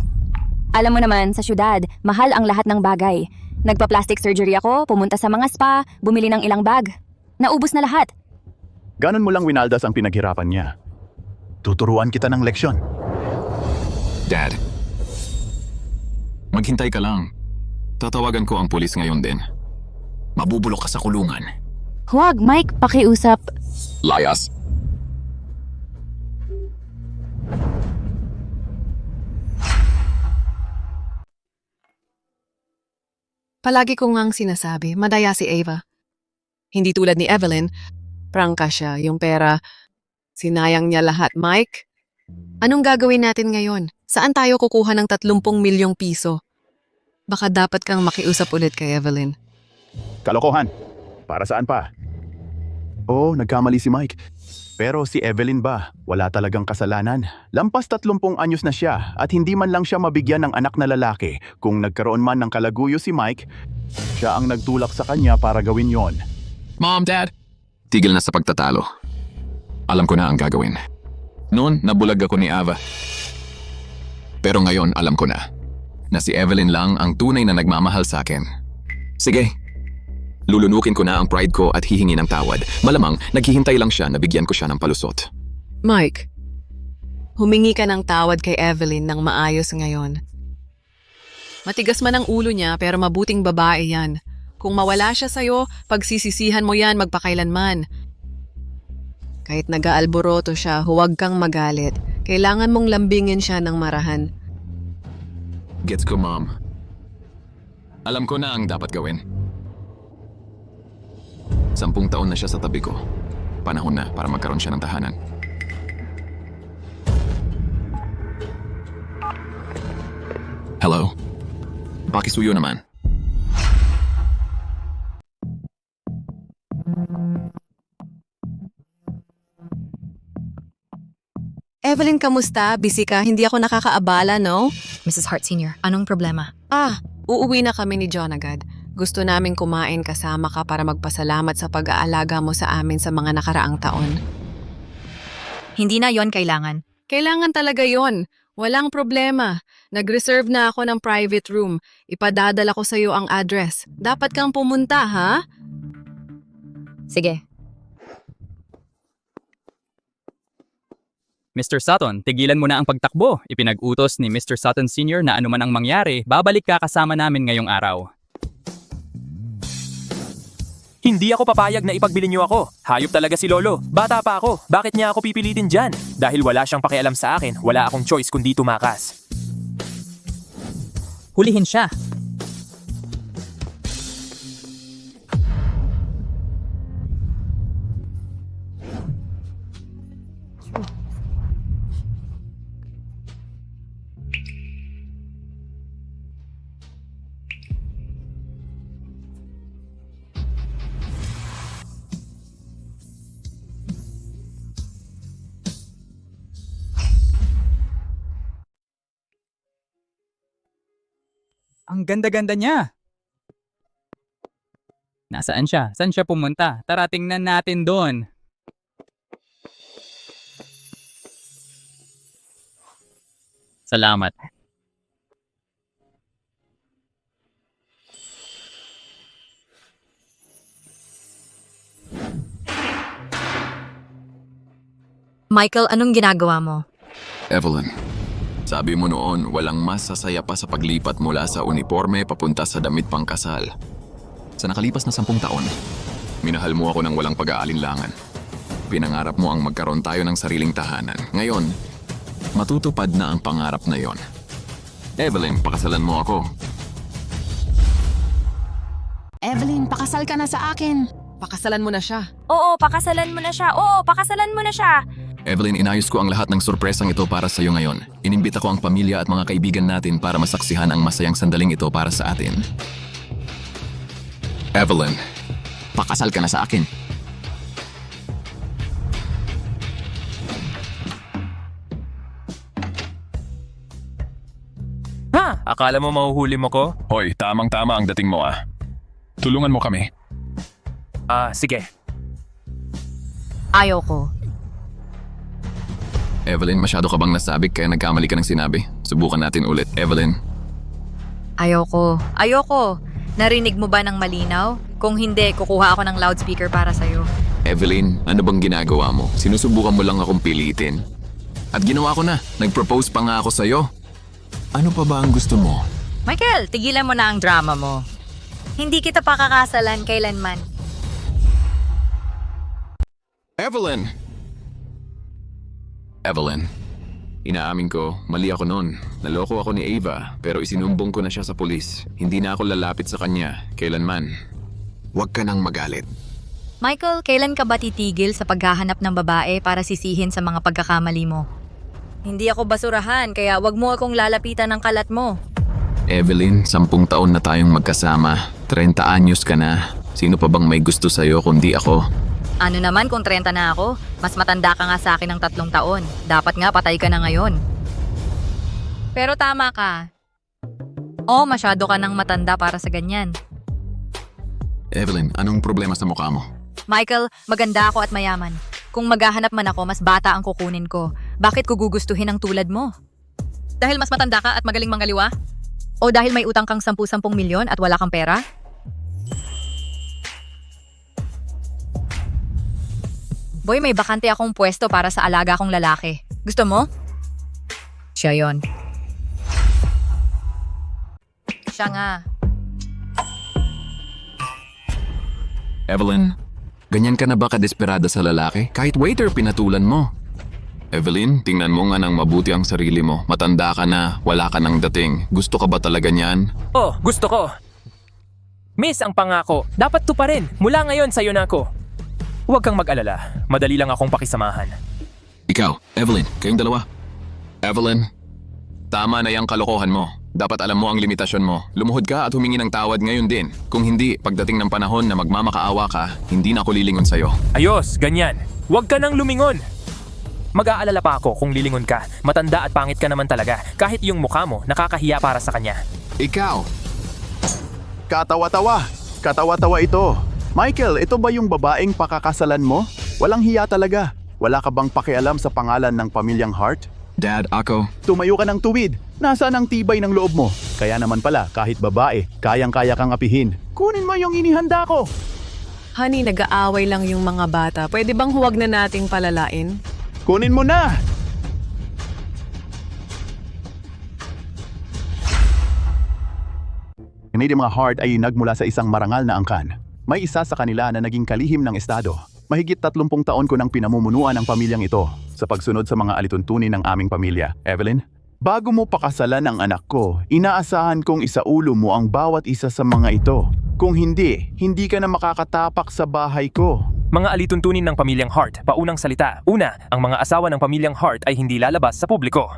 Alam mo naman, sa syudad, mahal ang lahat ng bagay. Nagpa-plastic surgery ako, pumunta sa mga spa, bumili ng ilang bag. Naubos na lahat. Ganon mo lang winaldas ang pinaghirapan niya. Tuturuan kita ng leksyon. Dad, maghintay ka lang. Tatawagan ko ang pulis ngayon din. Mabubulok ka sa kulungan. Huwag, Mike, pakiusap. Layas. Palagi ko ngang sinasabi, madaya si Ava. Hindi tulad ni Evelyn, prangka siya, yung pera, sinayang niya lahat. Mike, anong gagawin natin ngayon? Saan tayo kukuha ng 30 milyong piso? Baka dapat kang makiusap ulit kay Evelyn. Kalokohan. Para saan pa? Oh, nagkamali si Mike. Pero si Evelyn ba? Wala talagang kasalanan. Lampas 30 anyos na siya at hindi man lang siya mabigyan ng anak na lalaki. Kung nagkaroon man ng kalaguyo si Mike, siya ang nagtulak sa kanya para gawin yon. Mom, Dad. Tigil na sa pagtatalo. Alam ko na ang gagawin. Noon, nabulag ako ni Ava. Pero ngayon, alam ko na si Evelyn lang ang tunay na nagmamahal sa akin. Sige, lulunukin ko na ang pride ko at hihingi ng tawad. Malamang, naghihintay lang siya na bigyan ko siya ng palusot. Mike, humingi ka ng tawad kay Evelyn ng maayos ngayon. Matigas man ang ulo niya pero mabuting babae yan. Kung mawala siya sa'yo, pagsisisihan mo yan magpakailanman. Kahit nag-aalboroto siya, huwag kang magalit. Kailangan mong lambingin siya ng marahan. Gets ko, Mom. Alam ko na ang dapat gawin. 10 taon na siya sa tabi ko. Panahon na para magkaroon siya ng tahanan. Hello? Pakisuyo naman. Evelyn, kamusta? Busy ka? Hindi ako nakakaabala, no? Mrs. Hart Sr., anong problema? Uuwi na kami ni John agad. Gusto naming kumain kasama ka para magpasalamat sa pag-aalaga mo sa amin sa mga nakaraang taon. Hindi na yon kailangan. Kailangan talaga yon. Walang problema. Nag-reserve na ako ng private room. Ipadadala ko sa iyo ang address. Dapat kang pumunta, ha? Sige. Mr. Sutton, tigilan mo na ang pagtakbo. Ipinag-utos ni Mr. Sutton Sr. na anuman ang mangyari, babalik ka kasama namin ngayong araw. Hindi ako papayag na ipagbili niyo ako. Hayop talaga si Lolo. Bata pa ako. Bakit niya ako pipilitin dyan? Dahil wala siyang pakialam sa akin, wala akong choice kundi tumakas. Hulihin siya. Ang ganda-ganda niya. Nasaan siya? Saan siya pumunta? Tara, tingnan natin doon. Salamat. Michael, anong ginagawa mo? Evelyn, sabi mo noon walang mas sasaya pa sa paglipat mula sa uniforme papunta sa damit pangkasal. Sa nakalipas na 10 taon, minahal mo ako ng walang pag-aalinlangan. Pinangarap mo ang magkaroon tayo ng sariling tahanan. Ngayon, matutupad na ang pangarap na yon. Evelyn, pakasalan mo ako. Evelyn, pakasal ka na sa akin. Pakasalan mo na siya. Oo, pakasalan mo na siya. Oo, pakasalan mo na siya. Evelyn, inayos ko ang lahat ng sorpresang ito para sa iyo ngayon. Inimbita ko ang pamilya at mga kaibigan natin para masaksihan ang masayang sandaling ito para sa atin. Evelyn, pakasal ka na sa akin. Ha? Akala mo mahuhuli mo ko? Hoy, tamang-tama ang dating mo ah. Tulungan mo kami. Sige. Ayaw ko. Evelyn, masyado ka bang nasabik kaya nagkamali ka ng sinabi? Subukan natin ulit. Evelyn. Ayoko. Ayoko. Narinig mo ba ng malinaw? Kung hindi, kukuha ako ng loudspeaker para sa'yo. Evelyn, ano bang ginagawa mo? Sinusubukan mo lang akong pilitin. At ginawa ko na. Nag-propose pa nga ako sa'yo. Ano pa ba ang gusto mo? Michael, tigilan mo na ang drama mo. Hindi kita pakakasalan kailanman. Evelyn! Evelyn, inaamin ko, mali ako noon. Naloko ako ni Ava, pero isinumbong ko na siya sa pulis. Hindi na ako lalapit sa kanya, kailanman. Huwag ka nang magalit. Michael, kailan ka ba titigil sa paghahanap ng babae para sisihin sa mga pagkakamali mo? Hindi ako basurahan, kaya wag mo akong lalapitan ng kalat mo. Evelyn, 10 taon na tayong magkasama. 30 anyos ka na. Sino pa bang may gusto sa'yo kundi ako? Ano naman kung 30 na ako? Mas matanda ka nga sa akin ng 3 taon. Dapat nga patay ka na ngayon. Pero tama ka. Oo, masyado ka nang matanda para sa ganyan. Evelyn, anong problema sa mukha mo? Michael, maganda ako at mayaman. Kung maghahanap man ako, mas bata ang kukunin ko. Bakit ko gugustuhin ang tulad mo? Dahil mas matanda ka at magaling manggaliwa? O dahil may utang kang 10 milyon at wala kang pera? Boy, may bakante akong pwesto para sa alaga kong lalaki. Gusto mo? Siya yon. Siya nga. Evelyn, ganyan ka na ba kadesperada sa lalaki? Kahit waiter pinatulan mo. Evelyn, tingnan mo nga ng mabuti ang sarili mo. Matanda ka na, wala ka nang dating. Gusto ka ba talaga niyan? Oh, gusto ko. Miss, ang pangako, dapat to pa rin. Mula ngayon sa'yo na ako. Huwag kang mag-alala. Madali lang akong pakisamahan. Ikaw, Evelyn, kayong dalawa. Evelyn, tama na yung kalokohan mo. Dapat alam mo ang limitasyon mo. Lumuhod ka at humingi ng tawad ngayon din. Kung hindi, pagdating ng panahon na magmamakaawa ka, hindi na ako lilingon sa'yo. Ayos, ganyan. Huwag ka nang lumingon. Mag-aalala pa ako kung lilingon ka. Matanda at pangit ka naman talaga. Kahit yung mukha mo, nakakahiya para sa kanya. Ikaw! Katawa-tawa. Katawa-tawa ito. Michael, ito ba yung babaeng pakakasalan mo? Walang hiya talaga. Wala ka bang pakialam sa pangalan ng pamilyang Hart? Dad, ako. Tumayo ka ng tuwid. Nasaan ang tibay ng loob mo? Kaya naman pala, kahit babae, kayang-kaya kang apihin. Kunin mo yung inihanda ko. Honey, nag-aaway lang yung mga bata. Pwede bang huwag na nating palalain? Kunin mo na! Hindi mga Hart ay nagmula sa isang marangal na angkan. May isa sa kanila na naging kalihim ng estado. Mahigit 30 taon ko nang pinamumunuan ang pamilyang ito sa pagsunod sa mga alituntunin ng aming pamilya. Evelyn, bago mo pakasalan ang anak ko, inaasahan kong isaulo mo ang bawat isa sa mga ito. Kung hindi, hindi ka na makakatapak sa bahay ko. Mga alituntunin ng pamilyang Hart, paunang salita. Una, ang mga asawa ng pamilyang Hart ay hindi lalabas sa publiko.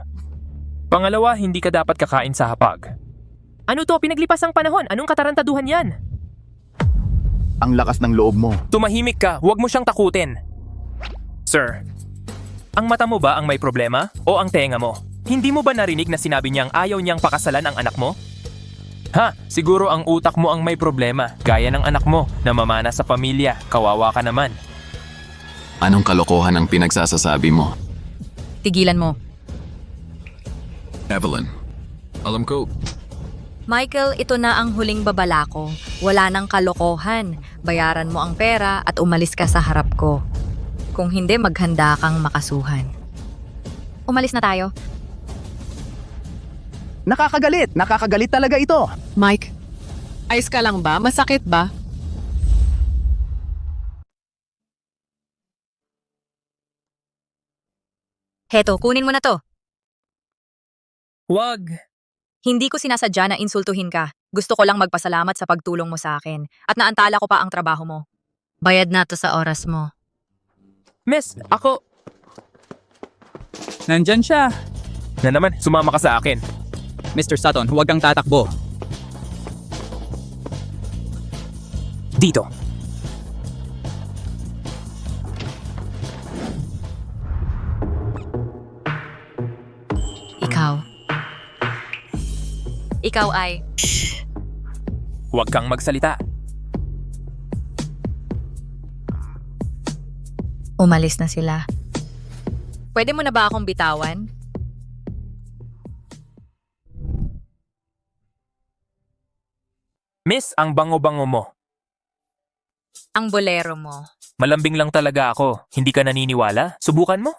Pangalawa, hindi ka dapat kakain sa hapag. Ano to? Pinaglipas ang panahon. Anong katarantaduhan yan? Ang lakas ng loob mo. Tumahimik ka, huwag mo siyang takutin. Sir, ang mata mo ba ang may problema o ang tenga mo? Hindi mo ba narinig na sinabi niyang ayaw niyang pakasalan ang anak mo? Ha, siguro ang utak mo ang may problema, gaya ng anak mo na mamana sa pamilya, kawawa ka naman. Anong kalokohan ang pinagsasasabi mo? Tigilan mo. Evelyn, alam ko, Michael, ito na ang huling babala ko. Wala nang kalokohan. Bayaran mo ang pera at umalis ka sa harap ko. Kung hindi, maghanda kang makasuhan. Umalis na tayo. Nakakagalit! Nakakagalit talaga ito! Mike, ayos ka lang ba? Masakit ba? Heto, kunin mo na to. Wag. Hindi ko sinasadya na insultuhin ka. Gusto ko lang magpasalamat sa pagtulong mo sa akin. At naantala ko pa ang trabaho mo. Bayad na to sa oras mo. Miss, ako... Nandyan siya. Na naman, sumama ka sa akin. Mr. Sutton, huwag kang tatakbo. Dito. Ikaw ay... Huwag kang magsalita. Umalis na sila. Pwede mo na ba akong bitawan? Miss, ang bango-bango mo. Ang bolero mo. Malambing lang talaga ako. Hindi ka naniniwala? Subukan mo.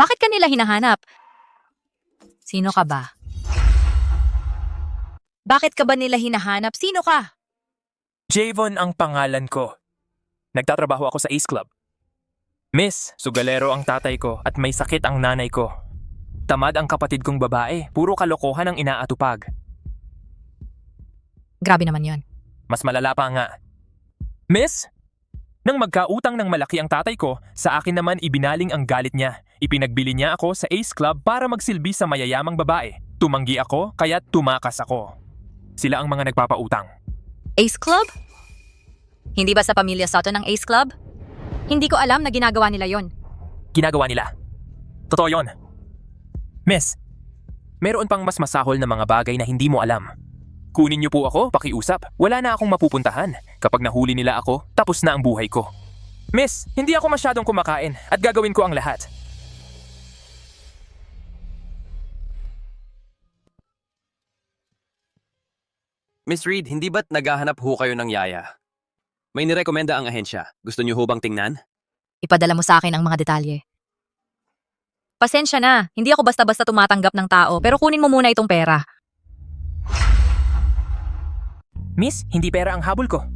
Bakit ka nila hinahanap? Sino ka ba? Bakit ka ba nila hinahanap? Sino ka? Javon ang pangalan ko. Nagtatrabaho ako sa Ace Club. Miss, sugalero ang tatay ko at may sakit ang nanay ko. Tamad ang kapatid kong babae. Puro kalokohan ang inaatupag. Grabe naman yon. Mas malala pa nga. Miss, nang magkautang ng malaki ang tatay ko, sa akin naman ibinaling ang galit niya. Ipinagbili niya ako sa Ace Club para magsilbi sa mayayamang babae. Tumanggi ako, kaya tumakas ako. Sila ang mga nagpapautang. Ace Club? Hindi ba sa pamilya Sutton ang Ace Club? Hindi ko alam na ginagawa nila yon. Ginagawa nila. Totoo yon. Miss, meron pang mas masahol na mga bagay na hindi mo alam. Kunin niyo po ako, pakiusap. Wala na akong mapupuntahan. Kapag nahuli nila ako, tapos na ang buhay ko. Miss, hindi ako masyadong kumakain at gagawin ko ang lahat. Miss Reed, hindi ba't naghahanap ho kayo ng yaya? May nirekomenda ang ahensya. Gusto niyo ho bang tingnan? Ipadala mo sa akin ang mga detalye. Pasensya na, hindi ako basta-basta tumatanggap ng tao, pero kunin mo muna itong pera. Miss, hindi pera ang habol ko.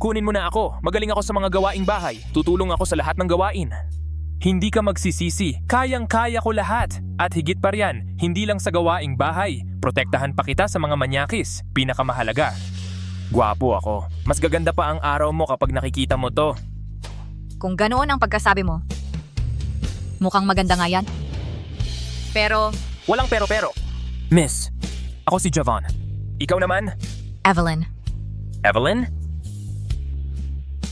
Kunin mo na ako. Magaling ako sa mga gawaing bahay. Tutulong ako sa lahat ng gawain. Hindi ka magsisisi. Kayang-kaya ko lahat. At higit pa riyan, hindi lang sa gawaing bahay. Protektahan pa kita sa mga manyakis. Pinakamahalaga. Gwapo ako. Mas gaganda pa ang araw mo kapag nakikita mo to. Kung ganoon ang pagkasabi mo, mukhang maganda nga yan. Pero, walang pero-pero. Miss, ako si Javon. Ikaw naman? Evelyn. Evelyn?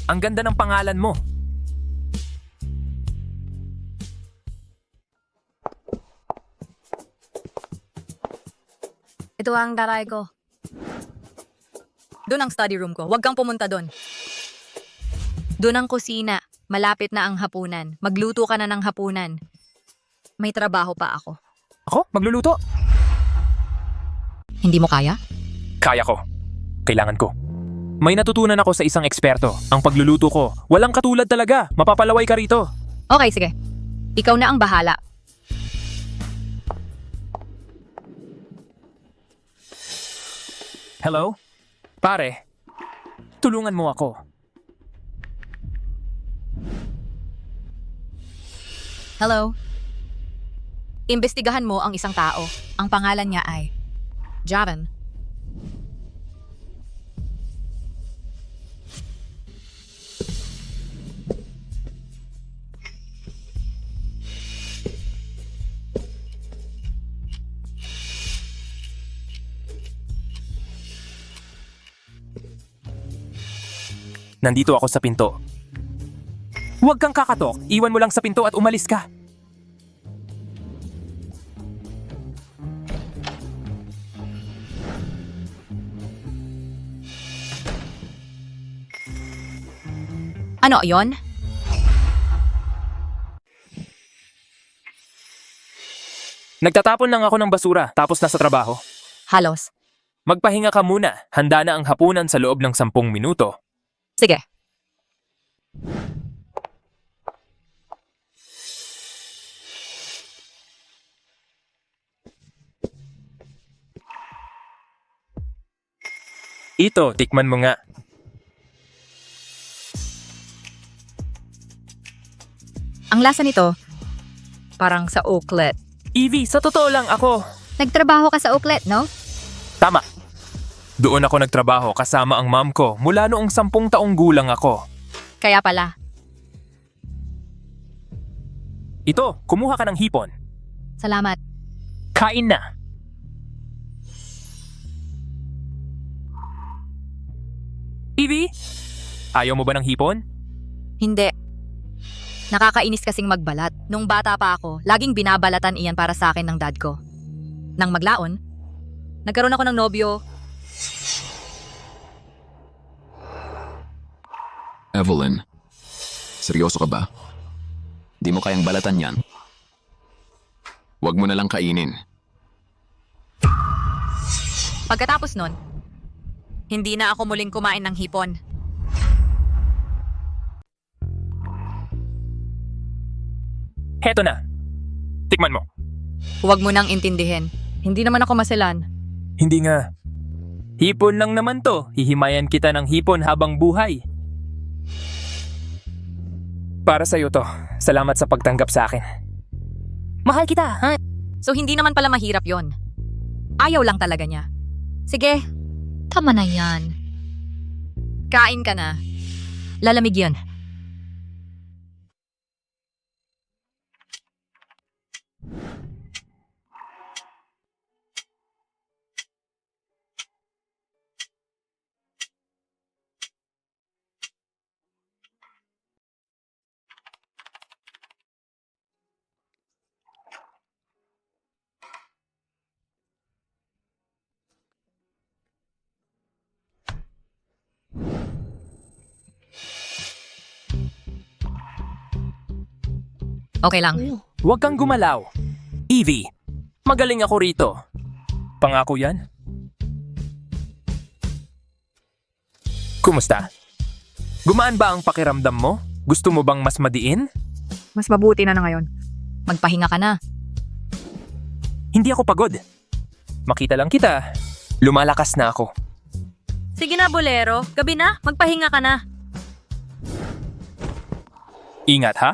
Ang ganda ng pangalan mo. Ito ang daray ko. Doon ang study room ko. Huwag kang pumunta doon. Doon ang kusina. Malapit na ang hapunan. Magluto ka na ng hapunan. May trabaho pa ako. Ako? Magluluto? Hindi mo kaya? Kaya ko. Kailangan ko. May natutunan ako sa isang eksperto. Ang pagluluto ko, walang katulad talaga. Mapapalaway ka rito. Okay, sige. Ikaw na ang bahala. Hello? Pare, tulungan mo ako. Hello? Imbestigahan mo ang isang tao. Ang pangalan niya ay Javon. Nandito ako sa pinto. Huwag kang kakatok. Iwan mo lang sa pinto at umalis ka. Ano yon? Nagtatapon lang ako ng basura tapos nasa trabaho. Halos. Magpahinga ka muna. Handa na ang hapunan sa loob ng 10 minuto. Sige. Ito, tikman mo nga. Ang lasa nito, parang sa Oaklet. Evie, sa totoo lang ako. Nagtrabaho ka sa Oaklet, no? Tama. Doon ako nagtrabaho kasama ang mom ko mula noong 10 taong gulang ako. Kaya pala. Ito, kumuha ka ng hipon. Salamat. Kain na. Evie, ayaw mo ba ng hipon? Hindi. Nakakainis kasing magbalat. Nung bata pa ako, laging binabalatan iyan para sa akin ng dad ko. Nang maglaon, nagkaroon ako ng nobyo. Evelyn, seryoso ka ba? Di mo kayang balatan yan? Huwag mo na lang kainin. Pagkatapos nun, Hindi na ako muling kumain ng hipon. Heto na. Tikman mo. Huwag mo nang intindihin. Hindi naman ako maselan. Hindi nga. Hipon lang naman to. Hihimayan kita ng hipon habang buhay. Para sa'yo to. Salamat sa pagtanggap sa akin. Mahal kita, ha? So hindi naman pala mahirap yon. Ayaw lang talaga niya. Sige, tama na yan. Kain ka na. Lalamig yan. Okay lang. Huwag kang gumalaw. Evie, magaling ako rito. Pangako yan. Kumusta? Gumaan ba ang pakiramdam mo? Gusto mo bang mas madiin? Mas mabuti na ngayon. Magpahinga ka na. Hindi ako pagod. Makita lang kita. Lumalakas na ako. Sige na, Bolero. Gabi na. Magpahinga ka na. Ingat ha?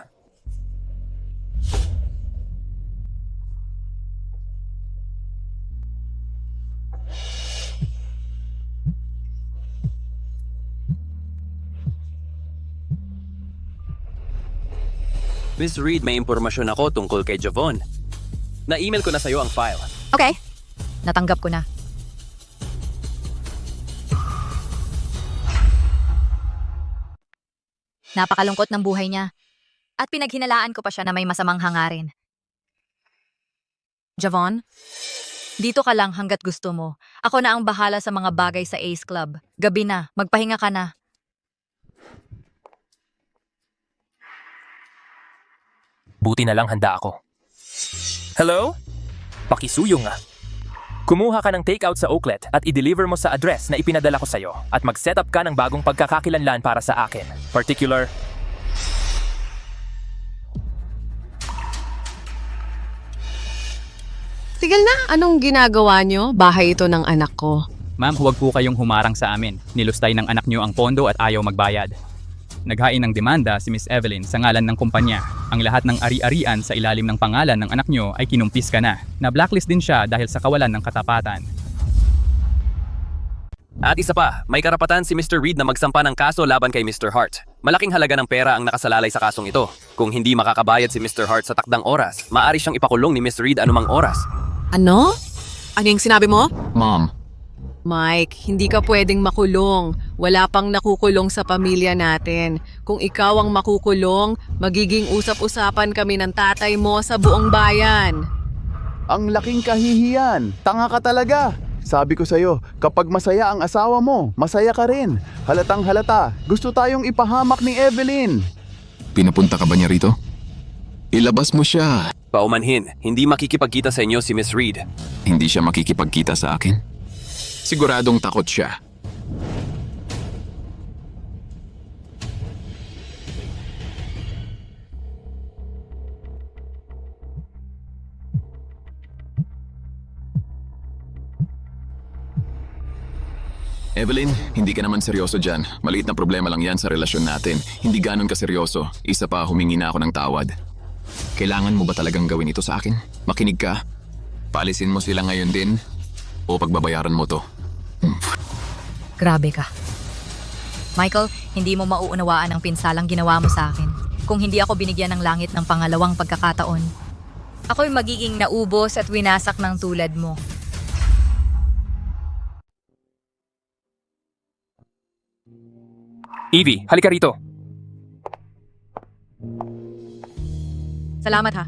Miss Reed, may impormasyon ako tungkol kay Javon. Na-email ko na sa'yo ang file. Okay. Natanggap ko na. Napakalungkot ng buhay niya. At pinaghinalaan ko pa siya na may masamang hangarin. Javon, dito ka lang hanggat gusto mo. Ako na ang bahala sa mga bagay sa Ace Club. Gabi na, magpahinga ka na. Buti na lang handa ako. Hello? Pakisuyo nga. Kumuha ka ng takeout sa Oaklet at i-deliver mo sa address na ipinadala ko sa'yo at mag-set up ka ng bagong pagkakakilanlan para sa akin. Particular. Tigil na, anong ginagawa nyo? Bahay ito ng anak ko. Ma'am, huwag po kayong humarang sa amin. Nilustay ng anak niyo ang pondo at ayaw magbayad. Naghain ng demanda si Miss Evelyn sa ngalan ng kumpanya. Ang lahat ng ari-arian sa ilalim ng pangalan ng anak niyo ay kinumpis ka na. Na-blacklist din siya dahil sa kawalan ng katapatan. At isa pa, may karapatan si Mr. Reed na magsampa ng kaso laban kay Mr. Hart. Malaking halaga ng pera ang nakasalalay sa kasong ito. Kung hindi makakabayad si Mr. Hart sa takdang oras, maaari siyang ipakulong ni Miss Reed anumang oras. Ano? Ano yung sinabi mo? Mom, Mike, hindi ka pwedeng makulong. Wala pang nakukulong sa pamilya natin. Kung ikaw ang makukulong, magiging usap-usapan kami ng tatay mo sa buong bayan. Ang laking kahihiyan. Tanga ka talaga. Sabi ko sa'yo, kapag masaya ang asawa mo, masaya ka rin. Halatang halata, gusto tayong ipahamak ni Evelyn. pinapunta ka ba niya rito? Ilabas mo siya. Paumanhin, hindi makikipagkita sa inyo si Miss Reed. Hindi siya makikipagkita sa akin? Siguradong takot siya. Evelyn, hindi ka naman seryoso dyan. Maliit na problema lang yan sa relasyon natin. Hindi ganon ka seryoso. Isa pa, humingi na ako ng tawad. Kailangan mo ba talagang gawin ito sa akin? Makinig ka. Paalisin mo sila ngayon din o pagbabayaran mo to. Grabe ka. Michael, hindi mo mauunawaan ang pinsalang ginawa mo sa akin. Kung hindi ako binigyan ng langit ng pangalawang pagkakataon, ako'y magiging naubos at winasak ng tulad mo. Evie, halika rito. Salamat ha.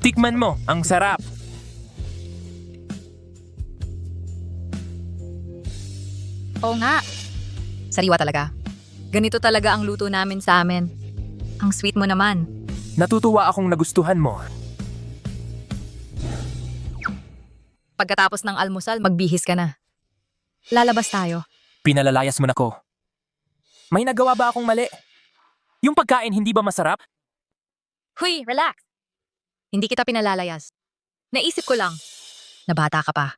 Tikman mo, ang sarap. Oo nga. Sariwa talaga. Ganito talaga ang luto namin sa amin. Ang sweet mo naman. Natutuwa akong nagustuhan mo. Pagkatapos ng almusal, magbihis ka na. Lalabas tayo. Pinalalayas mo na ko. May nagawa ba akong mali? Yung pagkain hindi ba masarap? Huy, relax. Hindi kita pinalalayas. Naisip ko lang, na bata ka pa.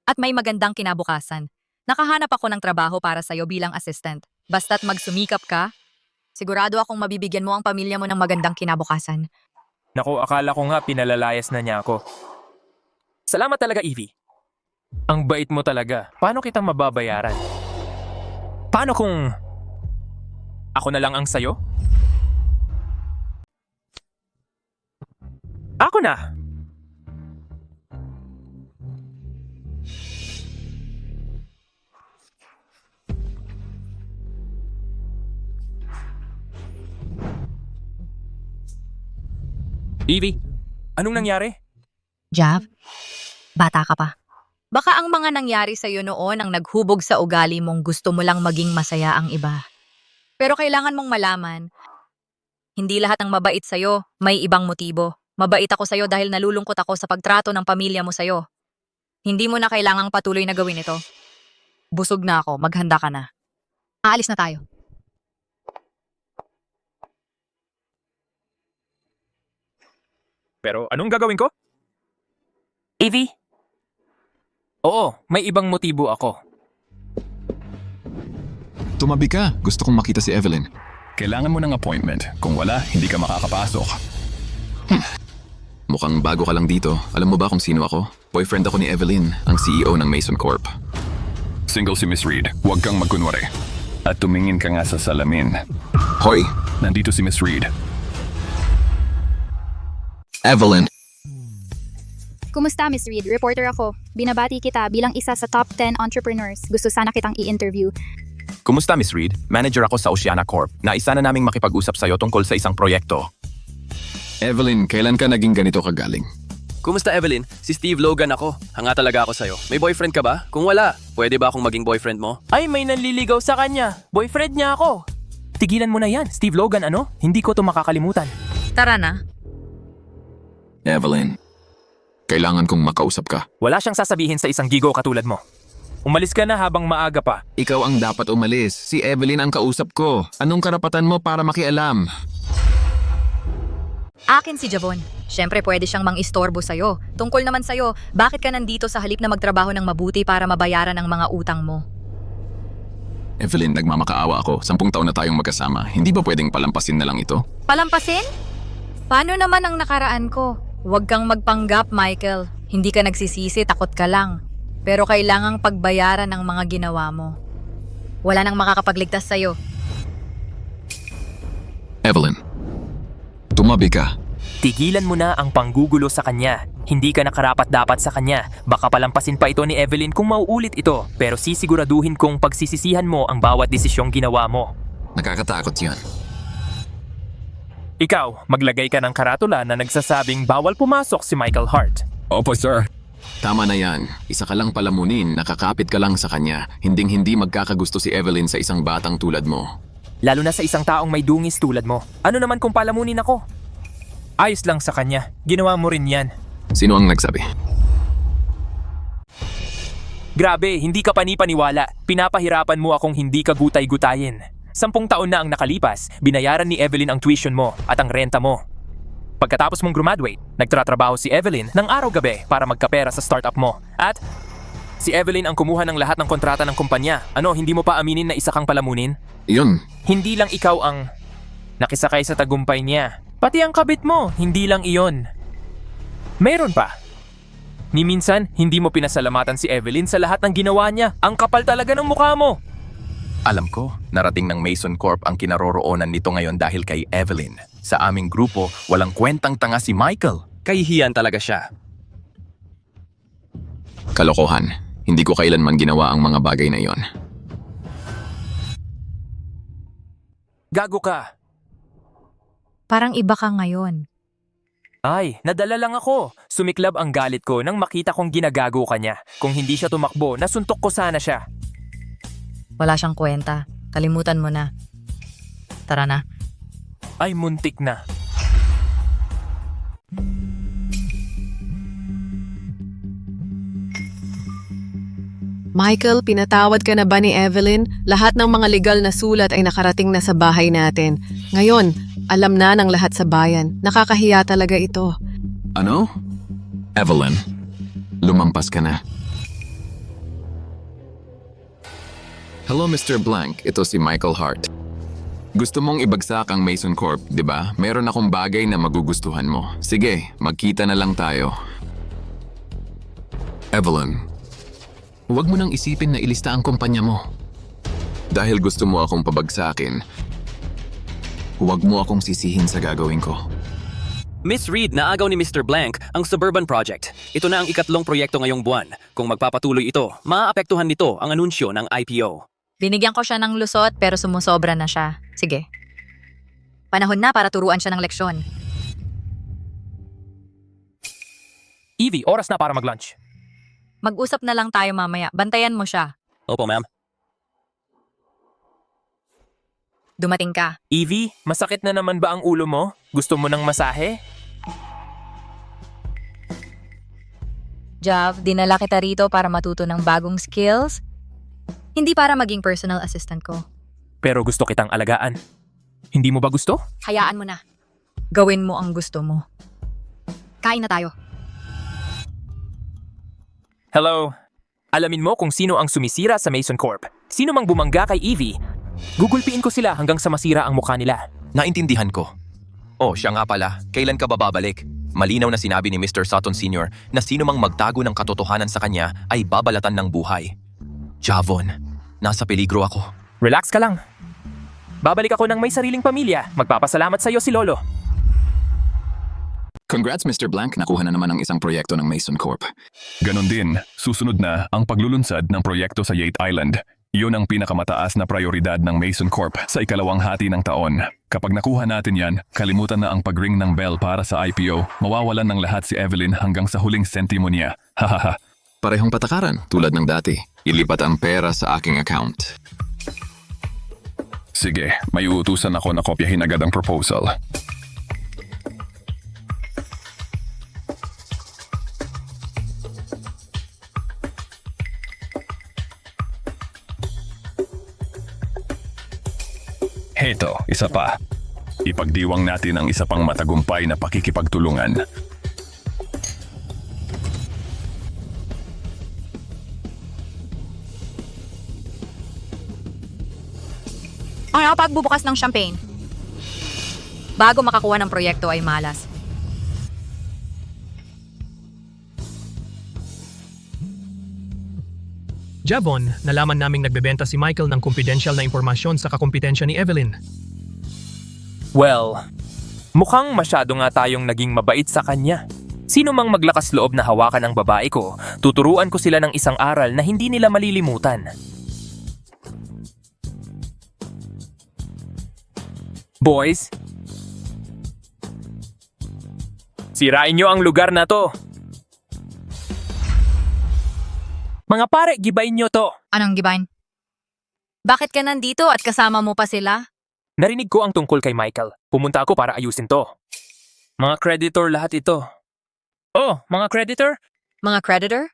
At may magandang kinabukasan. Nakahanap ako ng trabaho para sa'yo bilang assistant. Basta't magsumikap ka, sigurado akong mabibigyan mo ang pamilya mo ng magandang kinabukasan. Naku, akala ko nga pinalalayas na niya ako. Salamat talaga, Evie. Ang bait mo talaga. Paano kita mababayaran? Paano kung ako na lang ang sayo? Ako na! Evie, anong nangyari? Jav, bata ka pa. Baka ang mga nangyari sa'yo noon ang naghubog sa ugali mong gusto mo lang maging masaya ang iba. Pero kailangan mong malaman, hindi lahat ng mabait sa'yo may ibang motibo. Mabait ako sa'yo dahil nalulungkot ako sa pagtrato ng pamilya mo sa'yo. Hindi mo na kailangang patuloy na gawin ito. Busog na ako, maghanda ka na. Aalis na tayo. Pero anong gagawin ko? Evie? Oo, may ibang motibo ako. Tumabi ka. Gusto kong makita si Evelyn. Kailangan mo ng appointment. Kung wala, hindi ka makakapasok. Mukhang bago ka lang dito. Alam mo ba kung sino ako? Boyfriend ako ni Evelyn, ang CEO ng Mason Corp. Single si Miss Reed. Huwag kang magkunwari. At tumingin ka nga sa salamin. Hoy! Nandito si Miss Reed. Evelyn! Kumusta, Miss Reed? Reporter ako. Binabati kita bilang isa sa top 10 entrepreneurs. Gusto sana kitang i-interview. Kumusta, Miss Reed? Manager ako sa Oceana Corp. Naisa na naming makipag-usap sa'yo tungkol sa isang proyekto. Evelyn, kailan ka naging ganito kagaling? Kumusta Evelyn? Si Steve Logan ako. Hanga talaga ako sa'yo. May boyfriend ka ba? Kung wala, pwede ba akong maging boyfriend mo? Ay, may nanliligaw sa kanya. Boyfriend niya ako. Tigilan mo na yan. Steve Logan, ano? Hindi ko to makakalimutan. Tara na. Evelyn, kailangan kong makausap ka. Wala siyang sasabihin sa isang gigo katulad mo. Umalis ka na habang maaga pa. Ikaw ang dapat umalis. Si Evelyn ang kausap ko. Anong karapatan mo para makialam? Akin si Javon. Siyempre pwede siyang mang-istorbo sa'yo. Tungkol naman sa'yo, bakit ka nandito sa halip na magtrabaho ng mabuti para mabayaran ang mga utang mo? Evelyn, nagmamakaawa ako. 10 taon na tayong magkasama. Hindi ba pwedeng palampasin na lang ito? Palampasin? Paano naman ang nakaraan ko? Huwag kang magpanggap, Michael. Hindi ka nagsisisi, takot ka lang. Pero kailangang pagbayaran ang mga ginawa mo. Wala nang makakapagligtas sa'yo. Evelyn, tumabi ka. Tigilan mo na ang panggugulo sa kanya. Hindi ka nakarapat-dapat sa kanya. Baka palampasin pa ito ni Evelyn kung mauulit ito. Pero sisiguraduhin kong pagsisisihan mo ang bawat desisyong ginawa mo. Nakakatakot yan. Ikaw, maglagay ka ng karatula na nagsasabing bawal pumasok si Michael Hart. Opo, sir. Tama na yan. Isa ka lang palamunin, nakakapit ka lang sa kanya. Hinding-hindi magkakagusto si Evelyn sa isang batang tulad mo. Lalo na sa isang taong may dungis tulad mo. Ano naman kung palamunin ako? Ayos lang sa kanya. Ginawa mo rin yan. Sino ang nagsabi? Grabe, hindi ka panipaniwala. Pinapahirapan mo akong hindi ka gutay-gutayin. 10 taon na ang nakalipas, binayaran ni Evelyn ang tuition mo at ang renta mo. Pagkatapos mong graduate, nagtatrabaho si Evelyn ng araw-gabi para magkapera sa startup mo. At si Evelyn ang kumuha ng lahat ng kontrata ng kumpanya. Ano, hindi mo pa aminin na isa kang palamunin? Iyon. Hindi lang ikaw ang nakisakay sa tagumpay niya. Pati ang kabit mo, hindi lang iyon. Meron pa. Ni minsan, hindi mo pinasalamatan si Evelyn sa lahat ng ginawa niya. Ang kapal talaga ng mukha mo. Alam ko, narating ng Mason Corp ang kinaroroonan nito ngayon dahil kay Evelyn. Sa aming grupo, walang kwentang tanga si Michael. Kahihiyan talaga siya. Kalokohan. Hindi ko kailanman ginawa ang mga bagay na iyon. Gago ka. Parang iba ka ngayon. Ay, nadala lang ako. Sumiklab ang galit ko nang makita kong ginagago ka niya. Kung hindi siya tumakbo, nasuntok ko sana siya. Wala siyang kwenta. Kalimutan mo na. Tara na. Ay muntik na. Michael, pinatawad ka na ba ni Evelyn? Lahat ng mga legal na sulat ay nakarating na sa bahay natin. Ngayon, alam na ng lahat sa bayan. Nakakahiya talaga ito. Ano? Evelyn, lumampas ka na. Hello, Mr. Blank. Ito si Michael Hart. Gusto mong ibagsak ang Mason Corp, di ba? Meron akong bagay na magugustuhan mo. Sige, magkita na lang tayo. Evelyn, huwag mo nang isipin na ilista ang kumpanya mo. Dahil gusto mo akong pabagsakin, huwag mo akong sisihin sa gagawin ko. Miss Reed, naagaw ni Mr. Blank ang Suburban Project. Ito na ang ikatlong proyekto ngayong buwan. Kung magpapatuloy ito, maaapektuhan nito ang anunsyo ng IPO. Binigyan ko siya ng lusot pero sumusobra na siya. Sige. Panahon na para turuan siya ng leksyon. Evie, oras na para mag-lunch. Mag-usap na lang tayo mamaya. Bantayan mo siya. Opo, ma'am. Dumating ka. Evie, masakit na naman ba ang ulo mo? Gusto mo ng masahe? Jav, dinala kita rito para matuto ng bagong skills. Hindi para maging personal assistant ko. Pero gusto kitang alagaan. Hindi mo ba gusto? Hayaan mo na. Gawin mo ang gusto mo. Kain na tayo. Hello. Alamin mo kung sino ang sumisira sa Mason Corp. Sino mang bumangga kay Evie, gugulpiin ko sila hanggang sa masira ang mukha nila. Naintindihan ko. Oh, siya nga pala. Kailan ka ba babalik? Malinaw na sinabi ni Mr. Sutton Sr. na sino mang magtago ng katotohanan sa kanya ay babalatan ng buhay. Javon, nasa peligro ako. Relax ka lang. Babalik ako ng may sariling pamilya. Magpapasalamat sa iyo si Lolo. Congrats, Mr. Blank. Nakuha na naman ang isang proyekto ng Mason Corp. Ganon din, susunod na ang paglulunsad ng proyekto sa Yate Island. Iyon ang pinakamataas na prioridad ng Mason Corp sa ikalawang hati ng taon. Kapag nakuha natin yan, kalimutan na ang pag-ring ng bell para sa IPO. Mawawalan ng lahat si Evelyn hanggang sa huling sentimo niya. Hahaha. Parehong patakaran, tulad ng dati. Ilipat ang pera sa aking account. Sige, may uutusan ako na kopyahin agad ang proposal. Heto, isa pa. Ipagdiwang natin ang isa pang matagumpay na pakikipagtulungan. Ang pagbubukas ng champagne. Bago makakuha ng proyekto ay malas. Javon, nalaman naming nagbebenta si Michael ng confidential na impormasyon sa kakumpetensya ni Evelyn. Well, mukhang masyado nga tayong naging mabait sa kanya. Sino mang maglakas loob na hawakan ang babae ko, tuturuan ko sila ng isang aral na hindi nila malilimutan. Boys, sirain nyo ang lugar na to. Mga pare, gibain nyo to. Anong gibain? Bakit ka nandito at kasama mo pa sila? Narinig ko ang tungkol kay Michael. Pumunta ako para ayusin to. Mga creditor lahat ito. Oh, mga creditor? Mga creditor?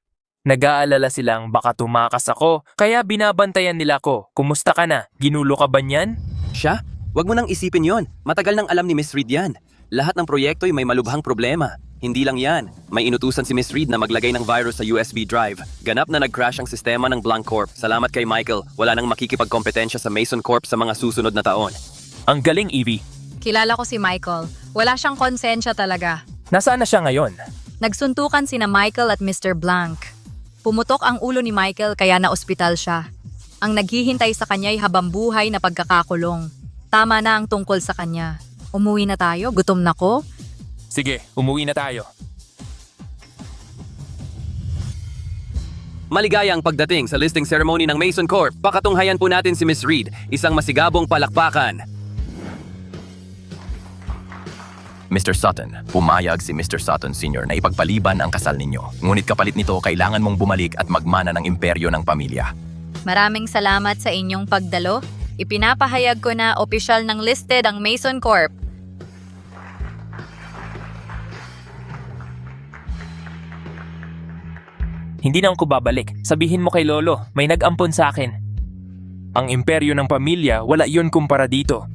Nag-aalala silang baka tumakas ako, kaya binabantayan nila ko. Kumusta ka na? Ginulo ka ba niyan? Siya? Huwag mo nang isipin yon. Matagal nang alam ni Miss Reed yan. Lahat ng proyekto ay may malubhang problema. Hindi lang yan. May inutusan si Miss Reed na maglagay ng virus sa USB drive. Ganap na nag-crash ang sistema ng Blank Corp. Salamat kay Michael. Wala nang makikipagkompetensya sa Mason Corp sa mga susunod na taon. Ang galing, Evie. Kilala ko si Michael. Wala siyang konsensya talaga. Nasaan na siya ngayon? Nagsuntukan sina Michael at Mr. Blank. Pumutok ang ulo ni Michael kaya na-ospital siya. Ang naghihintay sa kanya ay habambuhay na pagkakakulong. Tama na ang tungkol sa kanya. Umuwi na tayo? Gutom na ko? Sige, umuwi na tayo. Maligaya ang pagdating sa listing ceremony ng Mason Corp. Pakatunghayan po natin si Miss Reed. Isang masigabong palakpakan. Mr. Sutton, pumayag si Mr. Sutton Sr. na ipagpaliban ang kasal ninyo. Ngunit kapalit nito, kailangan mong bumalik at magmana ng imperyo ng pamilya. Maraming salamat sa inyong pagdalo. Ipinapahayag ko na opisyal ng listed ang Mason Corp. Hindi na ako babalik. Sabihin mo kay Lolo, may nag-ampon sa akin. Ang imperyo ng pamilya, wala yun kumpara dito.